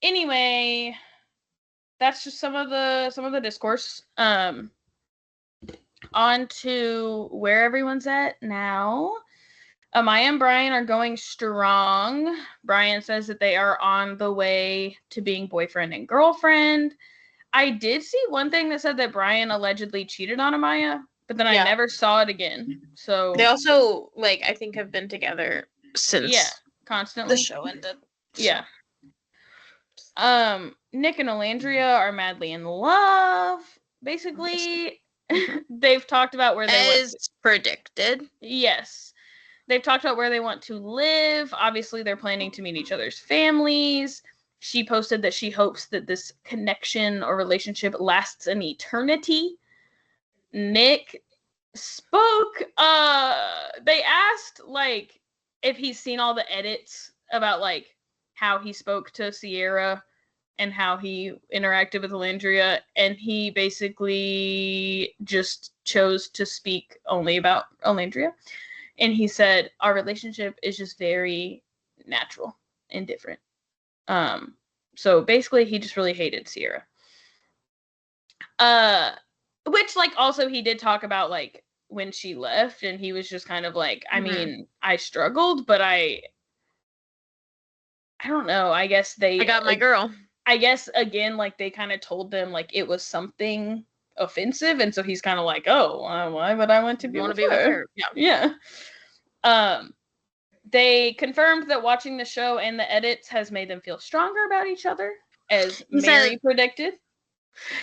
Anyway, that's just some of the discourse. On to where everyone's at now. Amaya and Brian are going strong. Brian says that they are on the way to being boyfriend and girlfriend. I did see one thing that said that Brian allegedly cheated on Amaya, but then I Yeah. never saw it again. So They also, like, I think have been together since constantly. the show ended. Yeah. Nick and Alandria are madly in love. Basically, they've talked about where they As predicted. Yes. They've talked about where they want to live. Obviously, they're planning to meet each other's families. She posted that she hopes that this connection or relationship lasts an eternity. Nick spoke. They asked, like, if he's seen all the edits about, like, how he spoke to Sierra and how he interacted with Alandria, and he basically just chose to speak only about Alandria. And he said, our relationship is just very natural and different. So basically, he just really hated Sierra. Which, like, also he did talk about, like, when she left, and he was just kind of like, I mean, I struggled, but I don't know. I guess I got my girl. I guess, again, like, they kind of told them, like, it was something offensive, and so he's kind of like, oh, why would I want to be with her? Yeah. They confirmed that watching the show and the edits has made them feel stronger about each other, as Mary predicted.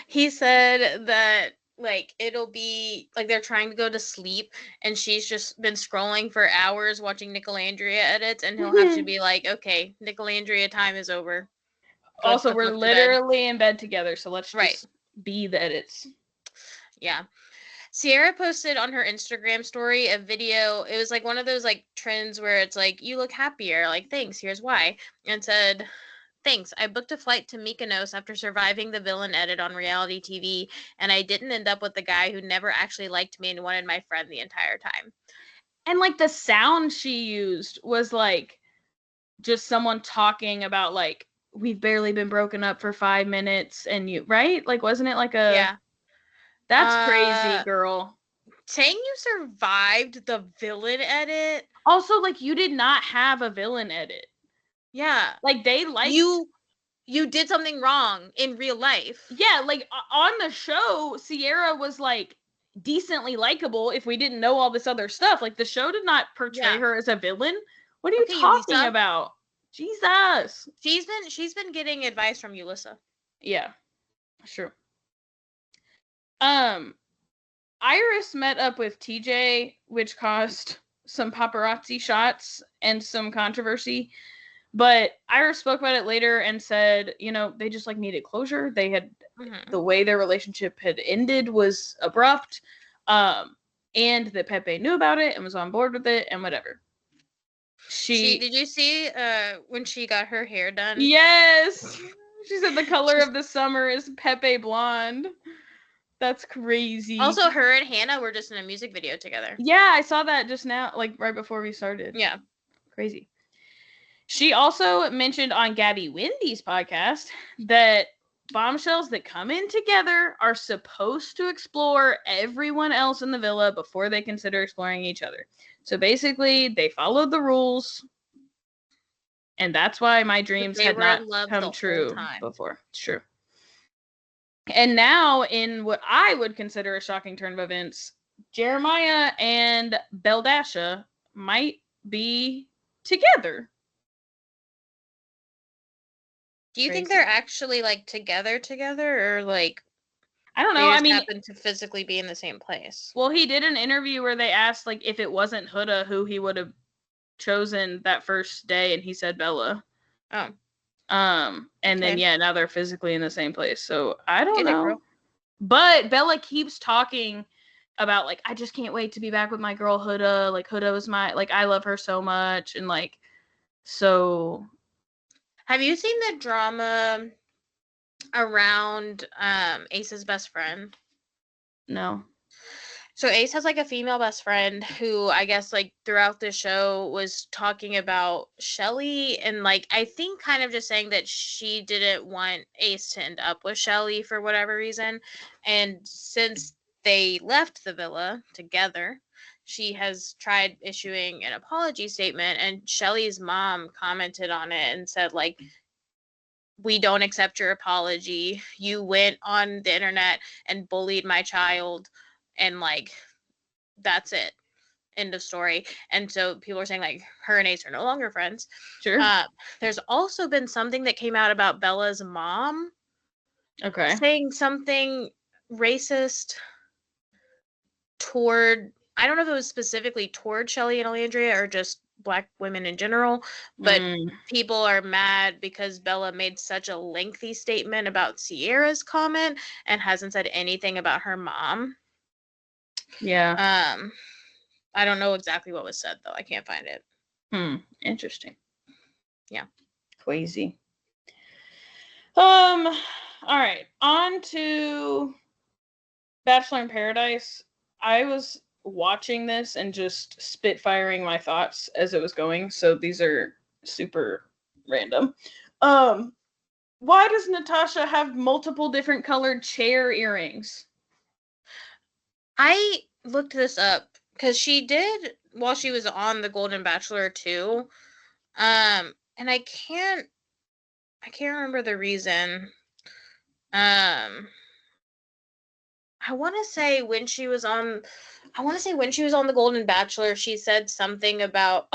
He said that, like, it'll be like they're trying to go to sleep and she's just been scrolling for hours watching Nicolandria edits, and he'll have to be like, okay, Nicolandria time is over. Also, we're literally in bed together, so let's just be the edits. Yeah. Sierra posted on her Instagram story a video. It was like one of those, like, trends where it's like, you look happier, like, thanks, here's why. And said, thanks, I booked a flight to Mykonos after surviving the villain edit on reality TV, and I didn't end up with the guy who never actually liked me and wanted my friend the entire time. And, like, the sound she used was, like, just someone talking about, like, we've barely been broken up for 5 minutes, and you, right? Like, wasn't it like a... Yeah. That's crazy, girl. Saying you survived the villain edit. Also, like, you did not have a villain edit. Yeah. Like, they liked... You did something wrong in real life. Yeah, like, on the show, Sierra was, like, decently likable if we didn't know all this other stuff. Like, the show did not portray her as a villain. What are you talking about? Jesus. She's been getting advice from Yulissa. Yeah. Sure. Iris met up with TJ, which caused some paparazzi shots and some controversy. But Iris spoke about it later and said, you know, they just, like, needed closure. They had the way their relationship had ended was abrupt. And that Pepe knew about it and was on board with it and whatever. Did you see when she got her hair done? Yes. She said the color of the summer is Pepe blonde. That's crazy. Also, her and Hannah were just in a music video together. Yeah, I saw that just now, like, right before we started. Yeah. Crazy. She also mentioned on Gabby Wendy's podcast that bombshells that come in together are supposed to explore everyone else in the villa before they consider exploring each other. So basically, they followed the rules, and that's why my dreams had not come true before. It's true. And now, in what I would consider a shocking turn of events, Jeremiah and Beldasha might be together. Do you think they're actually, like, together, or, like, I don't know. I mean, happen to physically be in the same place? Well, he did an interview where they asked, like, if it wasn't Huda, who he would have chosen that first day, and he said Bella. Oh. And then, yeah, now they're physically in the same place. So I don't know. But Bella keeps talking about, like, I just can't wait to be back with my girl Huda. Like, Huda was my, like, I love her so much. And, like, so. Have you seen the drama around Ace's best friend? No. So Ace has, like, a female best friend who, I guess, like, throughout the show was talking about Shelly, and, like, I think kind of just saying that she didn't want Ace to end up with Shelly for whatever reason. And since they left the villa together, she has tried issuing an apology statement, and Shelly's mom commented on it and said, like, we don't accept your apology. You went on the internet and bullied my child, and like that's it. End of story. And so people are saying like her and Ace are no longer friends. Sure. There's also been something that came out about Bella's mom. Okay. Saying something racist toward, I don't know if it was specifically toward Shelly and Alandria or just Black women in general, but people are mad because Bella made such a lengthy statement about Sierra's comment and hasn't said anything about her mom. Yeah. I don't know exactly what was said though. I can't find it. Interesting. Yeah. Crazy. All right. On to Bachelor in Paradise. I was watching this and just spitfiring my thoughts as it was going, so these are super random. Why does Natasha have multiple different colored chair earrings? I looked this up because she did while she was on the Golden Bachelor too. And I can't remember the reason. I want to say when she was on the Golden Bachelor, she said something about,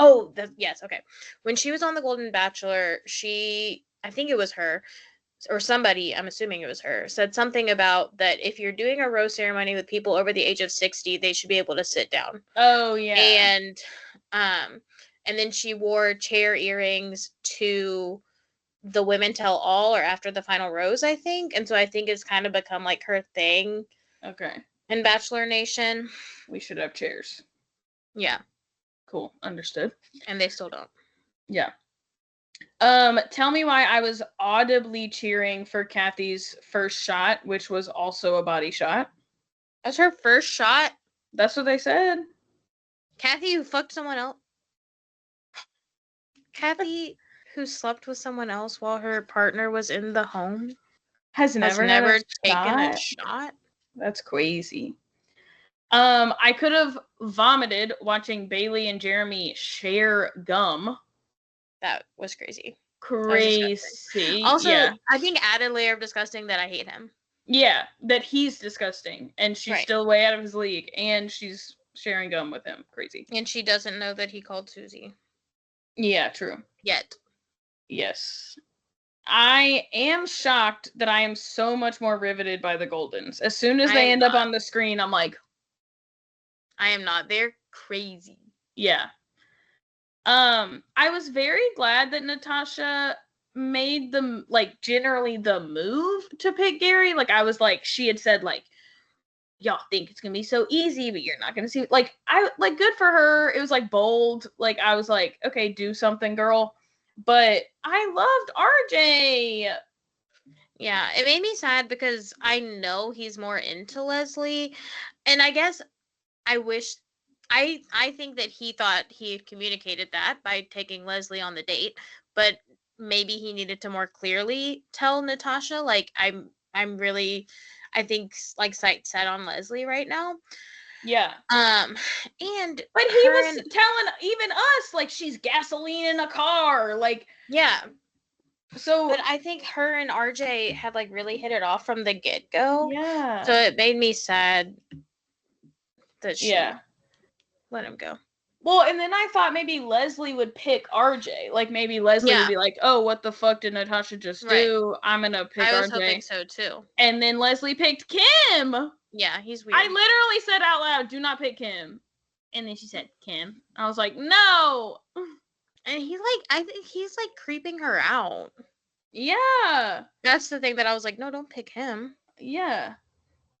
yes, okay. When she was on the Golden Bachelor, I think it was her or somebody, I'm assuming it was her, said something about that if you're doing a rose ceremony with people over the age of 60, they should be able to sit down. Oh yeah. And then she wore chair earrings to the Women Tell All or after the final rose, I think. And so I think it's kind of become like her thing. Okay. In Bachelor Nation. We should have chairs. Yeah. Cool. Understood. And they still don't. Yeah. Tell me why I was audibly cheering for Kathy's first shot, which was also a body shot. That's her first shot? That's what they said. Kathy who fucked someone else? Kathy who slept with someone else while her partner was in the home? Has never taken a shot? That's crazy. I could have vomited watching Bailey and Jeremy share gum. That was crazy. Crazy. Also, yeah. I think added layer of disgusting that I hate him. Yeah, that he's disgusting, and she's still way out of his league, and she's sharing gum with him. Crazy. And she doesn't know that he called Susie. Yeah, true. Yet. Yes. I am shocked that I am so much more riveted by the Goldens. As soon as they end up on the screen, I'm like, I am not. They're crazy. Yeah. I was very glad that Natasha made them generally the move to pick Gary. Like I was like, she had said like, y'all think it's gonna be so easy, but you're not gonna see. Like I like good for her. It was like bold. Like I was like, okay, do something, girl. But I loved RJ. Yeah, it made me sad because I know he's more into Leslie, and I guess I wish. I think that he thought he had communicated that by taking Leslie on the date, but maybe he needed to more clearly tell Natasha, like, I'm really, I think, like, sight set on Leslie right now. Yeah. And but he was telling even us like she's gasoline in a car, like yeah. So, but I think her and RJ had like really hit it off from the get go. Yeah. So it made me sad that she let him go. Well, and then I thought maybe Leslie would pick RJ. Like maybe Leslie would be like, "Oh, what the fuck did Natasha just do? I'm gonna pick RJ." I was hoping so too. And then Leslie picked Kim. Yeah, he's weird. I literally said out loud, "Do not pick Kim." And then she said Kim. I was like, "No." And he like, I think he's like creeping her out. Yeah. That's the thing that I was like, no, don't pick him. Yeah.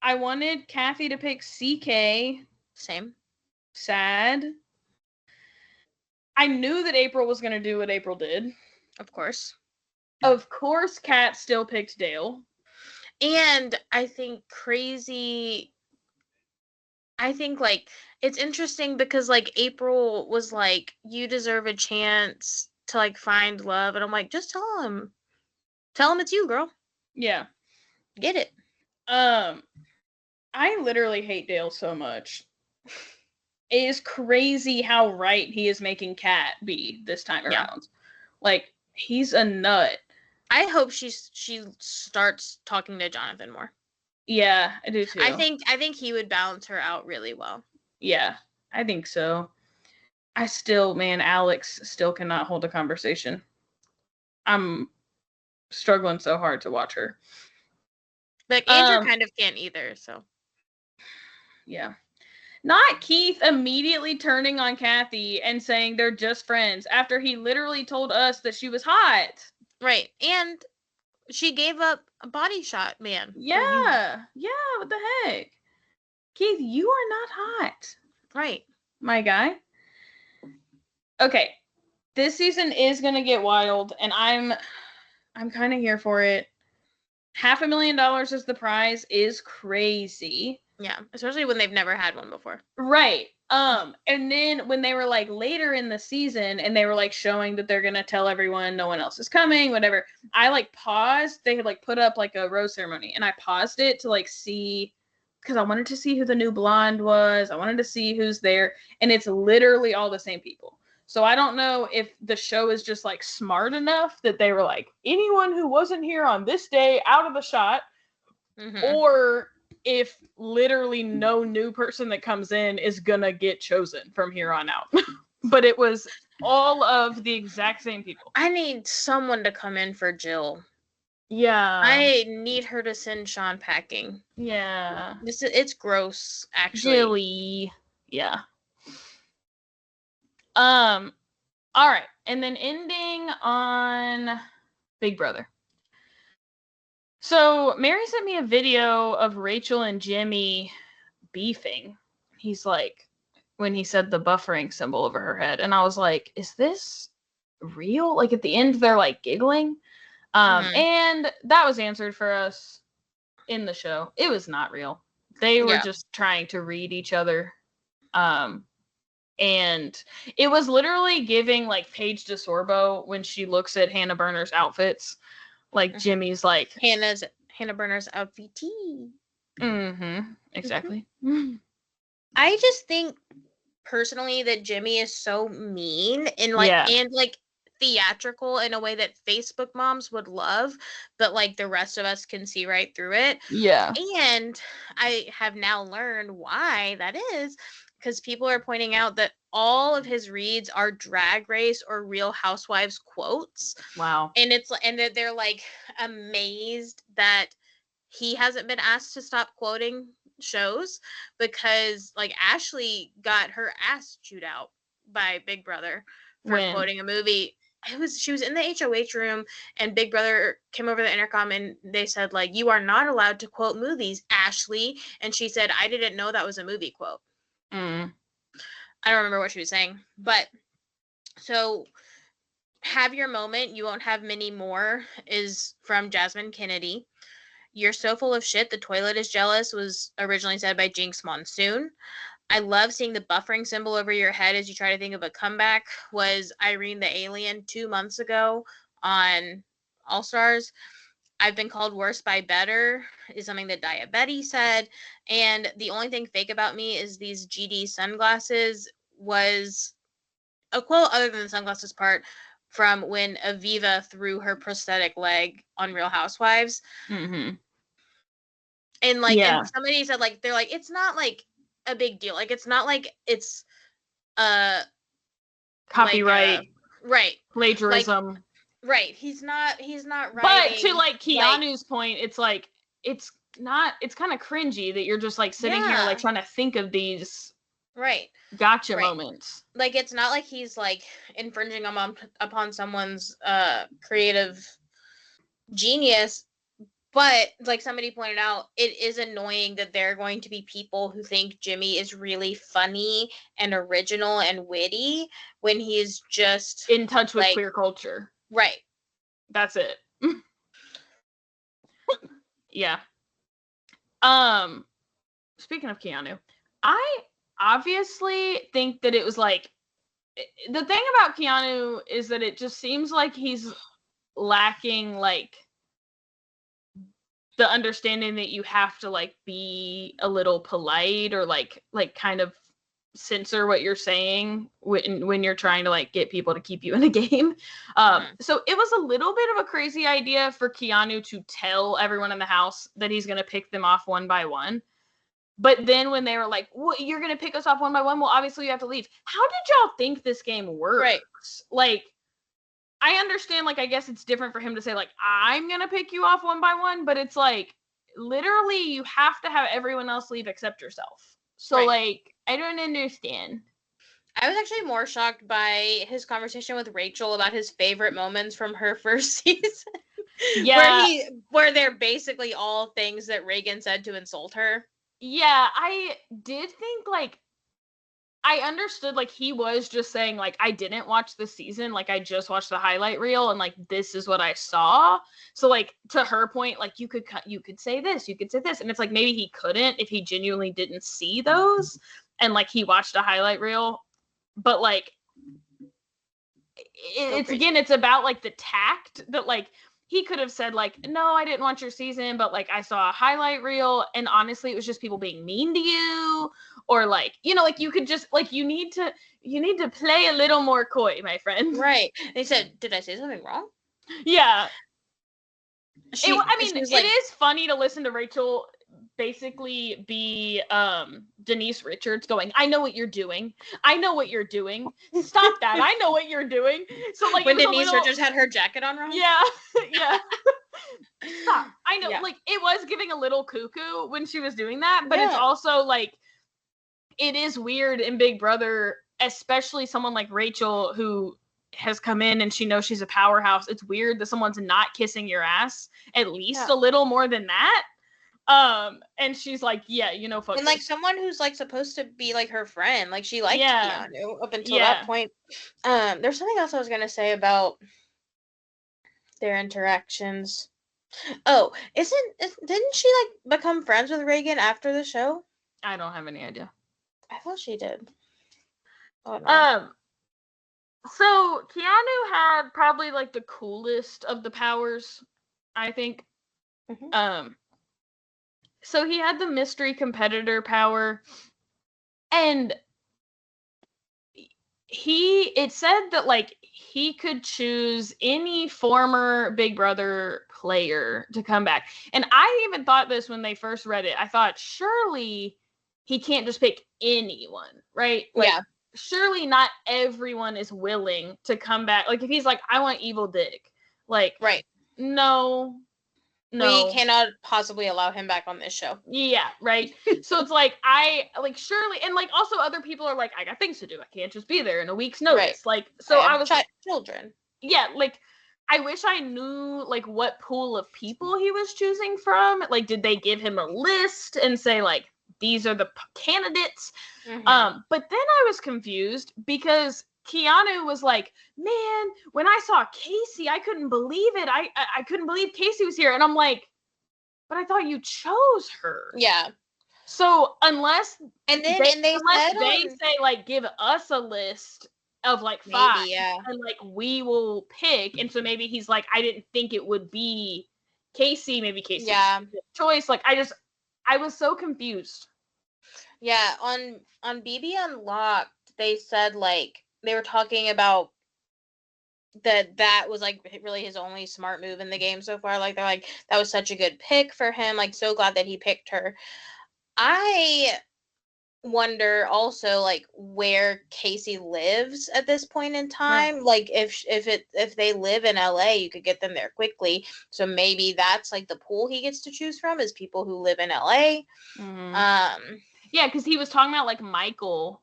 I wanted Kathy to pick CK. Same. Sad. I knew that April was going to do what April did. Of course. Of course, Kat still picked Dale. And I think like, it's interesting because, like, April was like, you deserve a chance to, like, find love. And I'm like, just tell him. Tell him it's you, girl. Yeah. Get it. I literally hate Dale so much. It is crazy how right he is making Kat be this time around. Like, he's a nut. I hope she starts talking to Jonathan more. Yeah, I do too. I think he would balance her out really well. Yeah, I think so. Alex still cannot hold a conversation. I'm struggling so hard to watch her. But Andrew kind of can't either, so. Yeah. Not Keith immediately turning on Kathy and saying they're just friends after he literally told us that she was hot. Right. And she gave up a body shot, man. Yeah. Yeah, what the heck? Keith, you are not hot. Right. My guy. Okay. This season is gonna get wild, and I'm kind of here for it. $500,000 as the prize is crazy. Yeah, especially when they've never had one before. Right. And then when they were like later in the season and they were like showing that they're gonna tell everyone no one else is coming, whatever, I like paused. They had like put up like a rose ceremony, and I paused it to like see, because I wanted to see who the new blonde was. I wanted to see who's there, and it's literally all the same people. So I don't know if the show is just like smart enough that they were like, anyone who wasn't here on this day out of the shot, or if literally no new person that comes in is gonna get chosen from here on out. But it was all of the exact same people. I need someone to come in for Jill. Yeah. I need her to send Sean packing. Yeah. It's gross, actually. Jilly. Yeah. All right. And then ending on Big Brother. So Mary sent me a video of Rachel and Jimmy beefing. He's like, when he said the buffering symbol over her head, and I was like, is this real? Like at the end they're like giggling. And that was answered for us in the show. It was not real. They were just trying to read each other. And it was literally giving like Paige DeSorbo when she looks at Hannah Berner's outfits. Like Jimmy's like Hannah Berner's outfit. Exactly. I just think personally that Jimmy is so mean and like theatrical in a way that Facebook moms would love, but like the rest of us can see right through it. Yeah. And I have now learned why that is, because people are pointing out that all of his reads are Drag Race or Real Housewives quotes. Wow. And that they're like amazed that he hasn't been asked to stop quoting shows, because like Ashley got her ass chewed out by Big Brother for quoting a movie. She was in the HOH room, and Big Brother came over the intercom and they said like, you are not allowed to quote movies, Ashley. And she said, I didn't know that was a movie quote. I don't remember what she was saying, but so have your moment, you won't have many more is from Jasmine Kennedy. You're so full of shit, the toilet is jealous was originally said by Jinx Monsoon. I love seeing the buffering symbol over your head as you try to think of a comeback was Irene the Alien 2 months ago on All Stars. I've been called worse by better is something that Diabetes said. And the only thing fake about me is these GD sunglasses was a quote other than the sunglasses part from when Aviva threw her prosthetic leg on Real Housewives. And like, and somebody said like, they're like, it's not like a big deal. Like, it's not like it's copyright, like right, plagiarism. Like, right. He's not writing. But to like Keanu's point, it's like, it's kind of cringy that you're just like sitting here like trying to think of these gotcha moments. Like, it's not like he's like infringing upon someone's creative genius. But like somebody pointed out, it is annoying that there are going to be people who think Jimmy is really funny and original and witty when he is just in touch with queer culture. Right. That's it. Yeah. Speaking of Keanu, I obviously think that it was like, the thing about Keanu is that it just seems like he's lacking like the understanding that you have to like be a little polite or like kind of censor what you're saying when you're trying to like get people to keep you in a game. So it was a little bit of a crazy idea for Keanu to tell everyone in the house that he's going to pick them off one by one. But then when they were like, "What, you're going to pick us off one by one? Well, obviously you have to leave." How did y'all think this game works? Right. Like, I understand, like, I guess it's different for him to say, like, I'm going to pick you off one by one, but it's like, literally, you have to have everyone else leave except yourself. So, like, I don't understand. I was actually more shocked by his conversation with Rachel about his favorite moments from her first season. Yeah. Where they're basically all things that Reagan said to insult her. Yeah, I did think, like, I understood, like, he was just saying, like, I didn't watch the season, like, I just watched the highlight reel, and, like, this is what I saw. So, like, to her point, like, you could say this, you could say this, and it's like, maybe he couldn't if he genuinely didn't see those, and, like, he watched a highlight reel, but, like, it's, again, it's about, like, the tact that, like, he could have said, like, no, I didn't watch your season, but, like, I saw a highlight reel, and honestly, it was just people being mean to you, or, like, you know, like, you could just, like, you need to play a little more coy, my friend. Right. They said, did I say something wrong? Yeah. It is funny to listen to Rachel basically be Denise Richards going, I know what you're doing. I know what you're doing. Stop that. I know what you're doing. So, like, when Denise Richards had her jacket on wrong? Yeah. Yeah. Stop. I know, yeah. like, it was giving a little cuckoo when she was doing that, but it's also, like, it is weird in Big Brother, especially someone like Rachel who has come in and she knows she's a powerhouse. It's weird that someone's not kissing your ass at least a little more than that. And she's like, yeah, you know, fuck. And like someone who's like supposed to be like her friend, like she liked Keanu up until that point. There's something else I was gonna say about their interactions. Oh, didn't she like become friends with Reagan after the show? I don't have any idea. I thought she did. Oh no. So Keanu had probably like the coolest of the powers, I think. Mm-hmm. So he had the mystery competitor power, and it said that like he could choose any former Big Brother player to come back. And I even thought this when they first read it. I thought, surely he can't just pick anyone, right? Like, yeah. Surely not everyone is willing to come back. Like, if he's like, I want Evil Dick, like, right? No, we cannot possibly allow him back on this show. Yeah, right. So it's like, surely, and like also other people are like, I got things to do. I can't just be there in a week's notice. Right. Like, so I was children. Yeah, like, I wish I knew like what pool of people he was choosing from. Like, did they give him a list and say like, these are the candidates? Mm-hmm. But then I was confused because Keanu was like, man, when I saw Casey, I couldn't believe it. I couldn't believe Casey was here. And I'm like, but I thought you chose her. Yeah. So unless they say like, give us a list of like 5, and like we will pick, and so maybe he's like, I didn't think it would be Casey. Maybe Casey choice. Like, I was so confused. Yeah, on BB Unlocked, they said like they were talking about that was like really his only smart move in the game so far. Like, they're like, that was such a good pick for him. Like, so glad that he picked her. I wonder also like where Casey lives at this point in time. Right. Like, if they live in LA, you could get them there quickly. So maybe that's like the pool he gets to choose from, is people who live in LA. Mm-hmm. Yeah, because he was talking about like Michael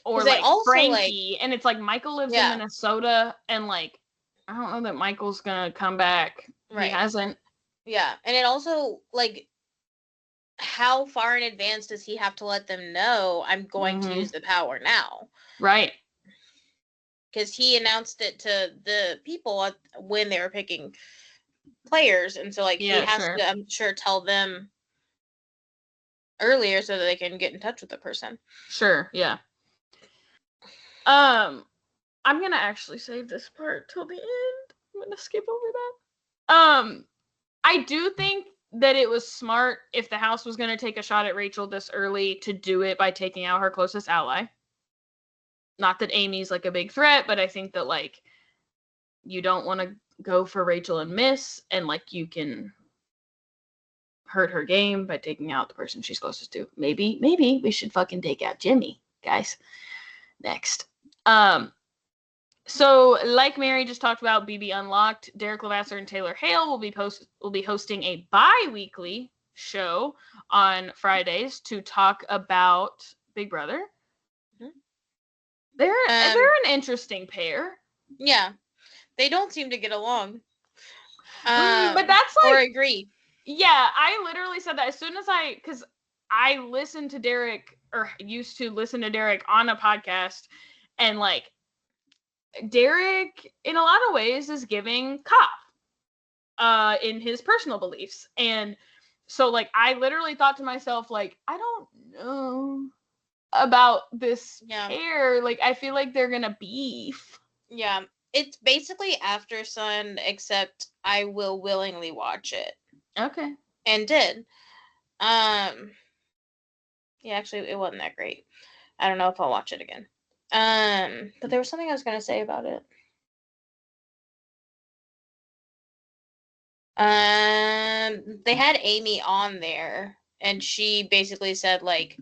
or like Frankie, and it's like Michael lives in Minnesota, and like I don't know that Michael's gonna come back. Right. He hasn't. Yeah, and it also like, how far in advance does he have to let them know I'm going to use the power now? Right. Because he announced it to the people when they were picking players, and so like he has to, I'm sure, tell them earlier so that they can get in touch with the person. Sure, yeah. I'm gonna actually save this part till the end. I'm gonna skip over that. I do think that it was smart if the house was going to take a shot at Rachel this early to do it by taking out her closest ally. Not that Amy's like a big threat, but I think that like you don't want to go for Rachel and miss, and like you can hurt her game by taking out the person she's closest to. Maybe we should fucking take out Jimmy, guys. Next. So like Mary just talked about, BB Unlocked, Derek Levasseur and Taylor Hale will be hosting a bi-weekly show on Fridays to talk about Big Brother. Mm-hmm. They're an interesting pair. Yeah. They don't seem to get along. But that's like, or agree. Yeah, I literally said that as soon as because I listened to Derek, or used to listen to Derek on a podcast, and like Derek in a lot of ways is giving cop in his personal beliefs. And so like I literally thought to myself, like, I don't know about this pair. Like I feel like they're gonna beef. Yeah. It's basically After Sun, except I will willingly watch it. Okay. And did. Yeah, actually it wasn't that great. I don't know if I'll watch it again. But there was something I was gonna say about it. They had Amy on there, and she basically said like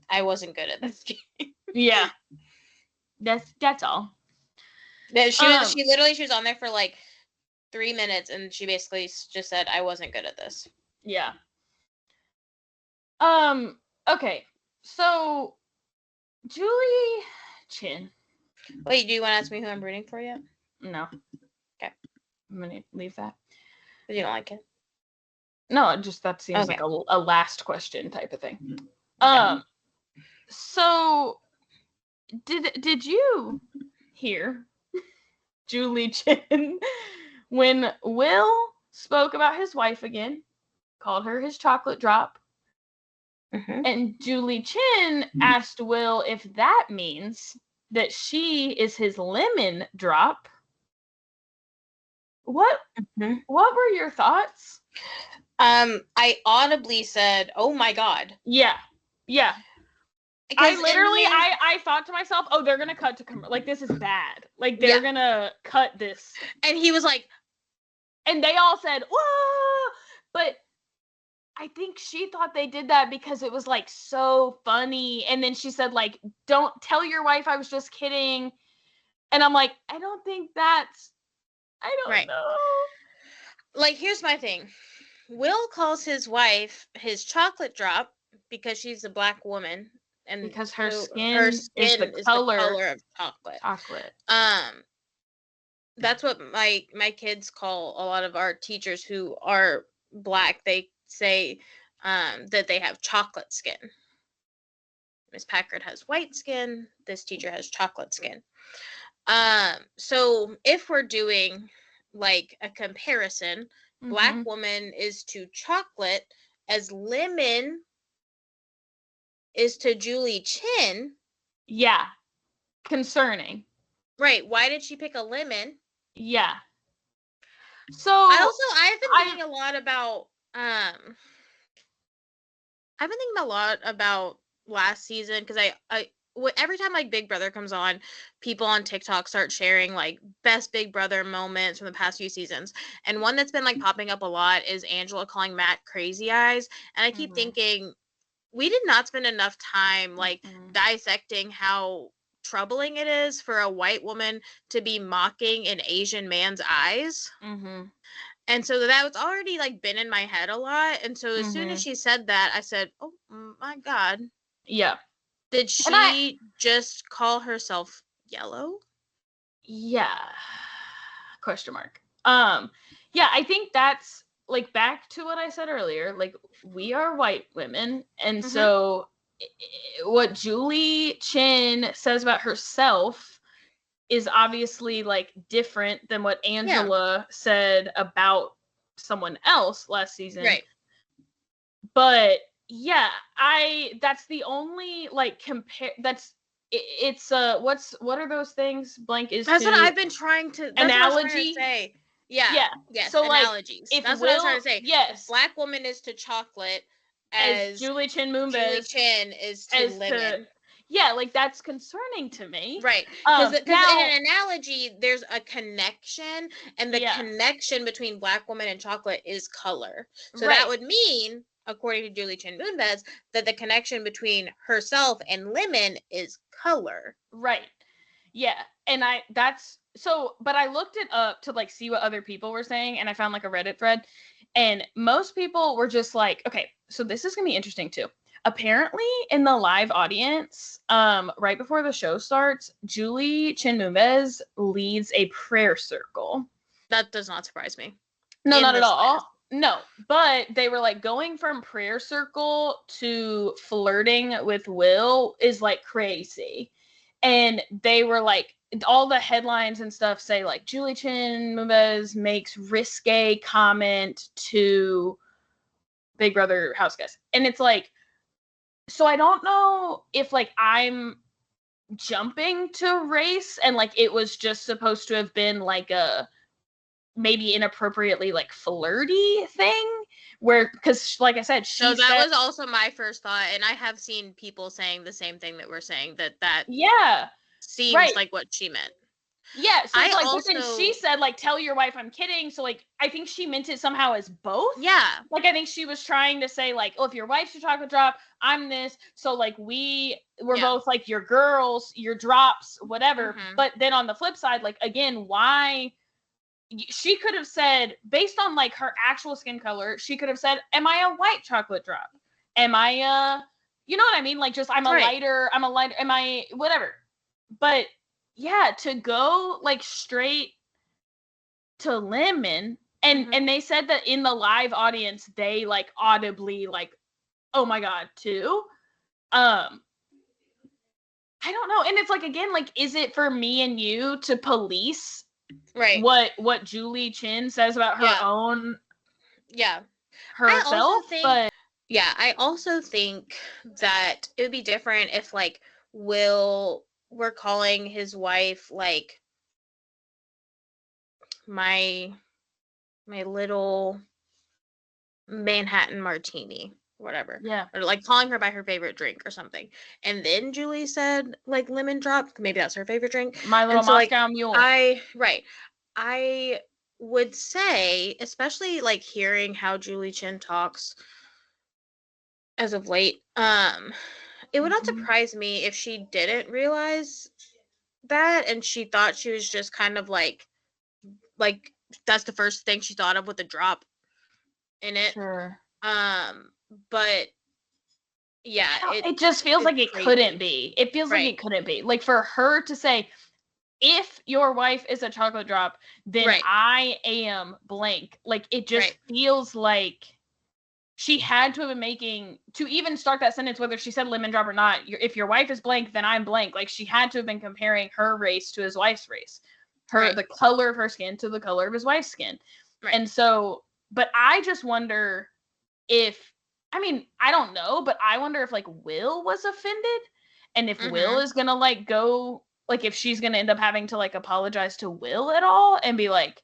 I wasn't good at this game. Yeah. That's all. She was on there for like 3 minutes, and she basically just said I wasn't good at this. Yeah. Okay. So Julie Chen. Wait, do you want to ask me who I'm rooting for yet? No. Okay. I'm gonna leave that. But you don't like it? No, just that seems like a last question type of thing. Okay. So did you hear Julie Chen when Will spoke about his wife again, called her his chocolate drop, and Julie Chen asked Will if that means that she is his lemon drop? What were your thoughts? I audibly said, "Oh my god." Yeah. I literally, I thought to myself, oh, they're gonna cut to like this is bad. Like they're gonna cut this. And he was like, and they all said, whoa! But I think she thought they did that because it was like so funny. And then she said, like, don't tell your wife I was just kidding. And I'm like, I don't know. Like, here's my thing. Will calls his wife his chocolate drop because she's a black woman. And because her skin is the color of chocolate. That's what my kids call a lot of our teachers who are black. They say that they have chocolate skin. Miss Packard has white skin. This teacher has chocolate skin. So if we're doing like a comparison, black woman is to chocolate as lemon is to Julie Chen. Yeah. Concerning. Right. Why did she pick a lemon? Yeah. So I've been thinking a lot about last season, because every time like Big Brother comes on, people on TikTok start sharing like best Big Brother moments from the past few seasons. And one that's been like popping up a lot is Angela calling Matt crazy eyes. And I keep thinking, we did not spend enough time like dissecting how troubling it is for a white woman to be mocking an Asian man's eyes. And so that was already like been in my head a lot. And so as soon as she said that, I said, oh my God. Yeah. Did she just call herself yellow? Yeah. Question mark. Yeah, I think that's like back to what I said earlier, like we are white women, and so what Julie Chen says about herself is obviously like different than what Angela said about someone else last season. Right. But yeah, that's the only like it's what are those things? Blank is that's what I've been trying to analogy say. Yeah. Yes. So like, Analogies. if That's what I was trying Will, to say. yes, Black woman is to chocolate as as Julie Chen Julie Moonves Chen is to as to, lemon. yeah, like that's concerning to me. Right. Because in Now, an analogy, there's a connection, and the yeah, connection between Black woman and chocolate is color. So right, that would mean, according to Julie Chen Moonves, that the connection between herself and lemon is color. right, yeah, and but I looked it up to like see what other people were saying, and I found like a Reddit thread, and most people were just like, okay, so this is gonna be interesting too. Apparently, in the live audience, right before the show starts, Julie Chen Moonves leads a prayer circle. That does not surprise me. No, in not the at all. slightest. No, but they were like going from prayer circle to flirting with Will is like crazy. And they were like, all the headlines and stuff say like Julie Chen Moonves makes risque comment to Big Brother house guys. And it's like, so I don't know if like I'm jumping to race and like it was just supposed to have been like a maybe inappropriately like flirty thing where, because like I said, So that was also my first thought, and I have seen people saying the same thing that we're saying, that yeah, seems right, like what she meant. yeah, so it's I like, but then also, she said like, tell your wife I'm kidding, so like I think she meant it somehow as both. yeah, Like I think she was trying to say like, oh, if your wife's your chocolate drop, I'm this, so like we're Yeah. both like your girls, your drops, whatever. Mhm. But then on the flip side, like again, why she could have said, based on like her actual skin color, she could have said, am I a white chocolate drop? Am I you know what I mean? Like just I'm a Right. lighter, am I whatever. But yeah, to go like straight to lemon, and Mhm. and they said that in the live audience they like audibly like, oh my god, too. I don't know. And it's like, again, like, is it for me and you to police Right. what Julie Chen says about her Yeah. own Yeah. herself? But Yeah, I also think that it would be different if like Will were calling his wife like my little Manhattan martini, whatever. yeah, Or like calling her by her favorite drink or something. And then Julie said like lemon drop, maybe that's her favorite drink. my little And so like Moscow Mule. I would say, especially like hearing how Julie Chen talks as of late, it would not surprise me if she didn't realize that and she thought she was just kind of like that's the first thing she thought of with the drop in it. Sure. But yeah, It just feels like it crazy. couldn't be. It feels like Right. it couldn't be. Like for her to say, if your wife is a chocolate drop, then Right. I am blank. Like it just Right. feels like she had to have been making, to even start that sentence, whether she said lemon drop or not, if your wife is blank, then I'm blank. Like she had to have been comparing her race to his wife's race, Right. the color of her skin to the color of his wife's skin. Right. And so, but I just wonder if, I mean, I don't know, but I wonder if like Will was offended, and if Will is gonna like go, like if she's gonna end up having to like apologize to Will at all and be like,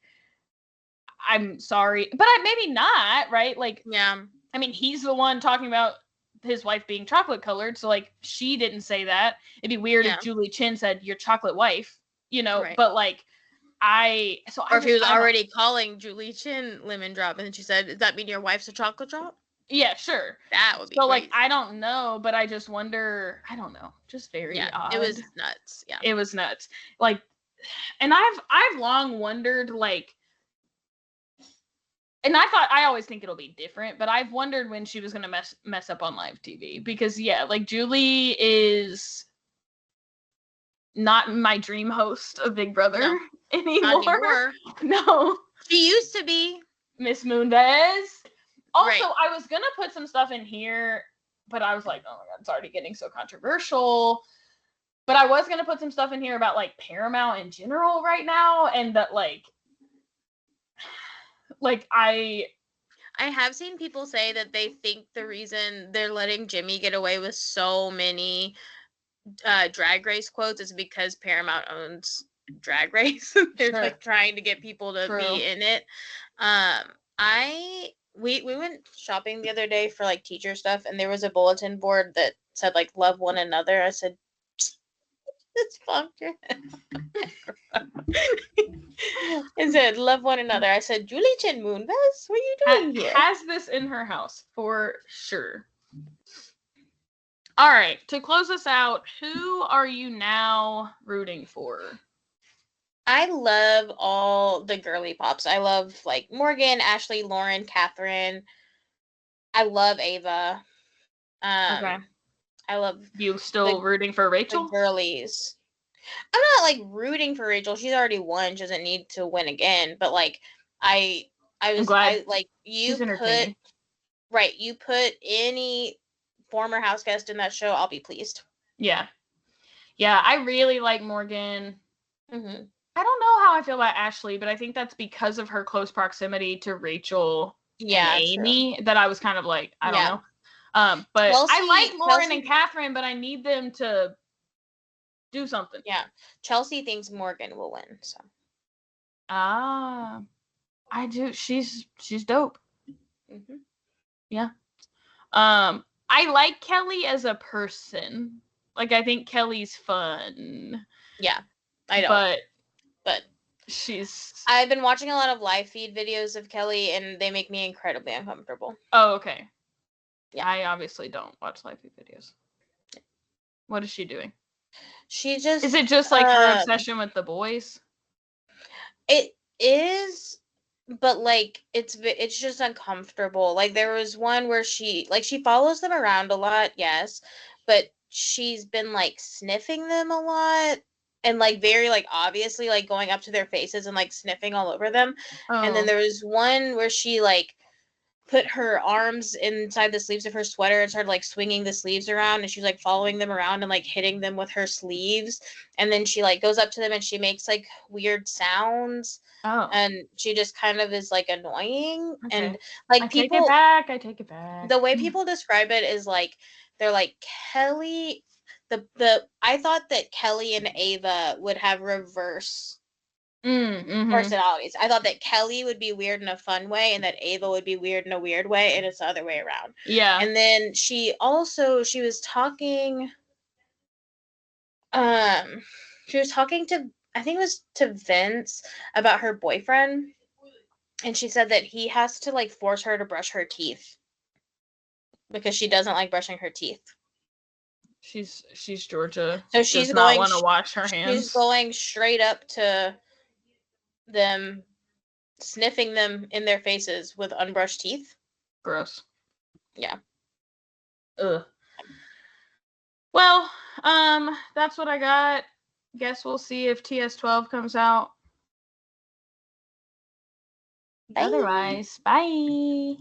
I'm sorry, but maybe not, right? Like, Yeah. I mean, he's the one talking about his wife being chocolate colored, so like she didn't say that. It'd be weird if Julie Chen said your chocolate wife, you know. Right. But like, or if he was already calling Julie Chen lemon drop, and then she said, "Does that mean your wife's a chocolate drop?" Yeah, sure. That would be so crazy. Like, I don't know, but I just wonder. I don't know. Just very odd. It was nuts. Yeah, it was nuts. Like, and I've long wondered like. And I always think it'll be different, but I've wondered when she was gonna mess up on live TV, because yeah, like Julie is not my dream host of Big Brother anymore. Not anymore. No, she used to be Miss Moonves. Also, Right. I was gonna put some stuff in here, but I was like, oh my god, it's already getting so controversial. But I was gonna put some stuff in here about like Paramount in general right now, and that like I have seen people say that they think the reason they're letting Jimmy get away with so many Drag Race quotes is because Paramount owns Drag Race. They're Sure. like trying to get people to True. be in it. We went shopping the other day for like teacher stuff, and there was a bulletin board that said like love one another. I said, it's pumpkin. It said love one another. I said, Julie Chen Moonves, what are you doing here? Has this in her house for sure. All right, to close us out, who are you now rooting for? I love all the girly pops. I love like Morgan, Ashley, Lauren, Catherine. I love Ava. Okay. I love You still rooting for Rachel? the girlies. I'm not like rooting for Rachel. She's already won. She doesn't need to win again. But like I was like you put any former house guest in that show, I'll be pleased. Yeah. Yeah, I really like Morgan. Mm-hmm. I don't know how I feel about Ashley, but I think that's because of her close proximity to Rachel and Amy that I was kind of like, I don't know. But Chelsea, I like Lauren and Catherine, but I need them to do something. Yeah. Chelsea thinks Morgan will win, so. I do. She's dope. Mm-hmm. Yeah. I like Kelly as a person. Like, I think Kelly's fun. Yeah, I don't. But I've been watching a lot of live feed videos of Kelly, and they make me incredibly uncomfortable. Oh, okay. Yeah. I obviously don't watch live feed videos. What is she doing? She just... Is it just like her obsession with the boys? It is, but like it's just uncomfortable. Like there was one where she follows them around a lot, yes, but she's been like sniffing them a lot and like very like obviously like going up to their faces and like sniffing all over them. Oh. And then there was one where she like put her arms inside the sleeves of her sweater and started like swinging the sleeves around, and she was like following them around and like hitting them with her sleeves, and then she like goes up to them and she makes like weird sounds. Oh. And she just kind of is like annoying. Okay. And like I take it back. The way people describe it is like they're like Kelly I thought that Kelly and Ava would have reverse personalities. I thought that Kelly would be weird in a fun way and that Ava would be weird in a weird way, and it's the other way around. Yeah. And then she was talking to, I think it was to Vince, about her boyfriend, and she said that he has to like force her to brush her teeth because she doesn't like brushing her teeth. She's Georgia. So she's does not want to wash her hands. She's going straight up to them, sniffing them in their faces with unbrushed teeth. Gross. Yeah. Ugh. Well, that's what I got. Guess we'll see if TS12 comes out. Bye. Otherwise, bye.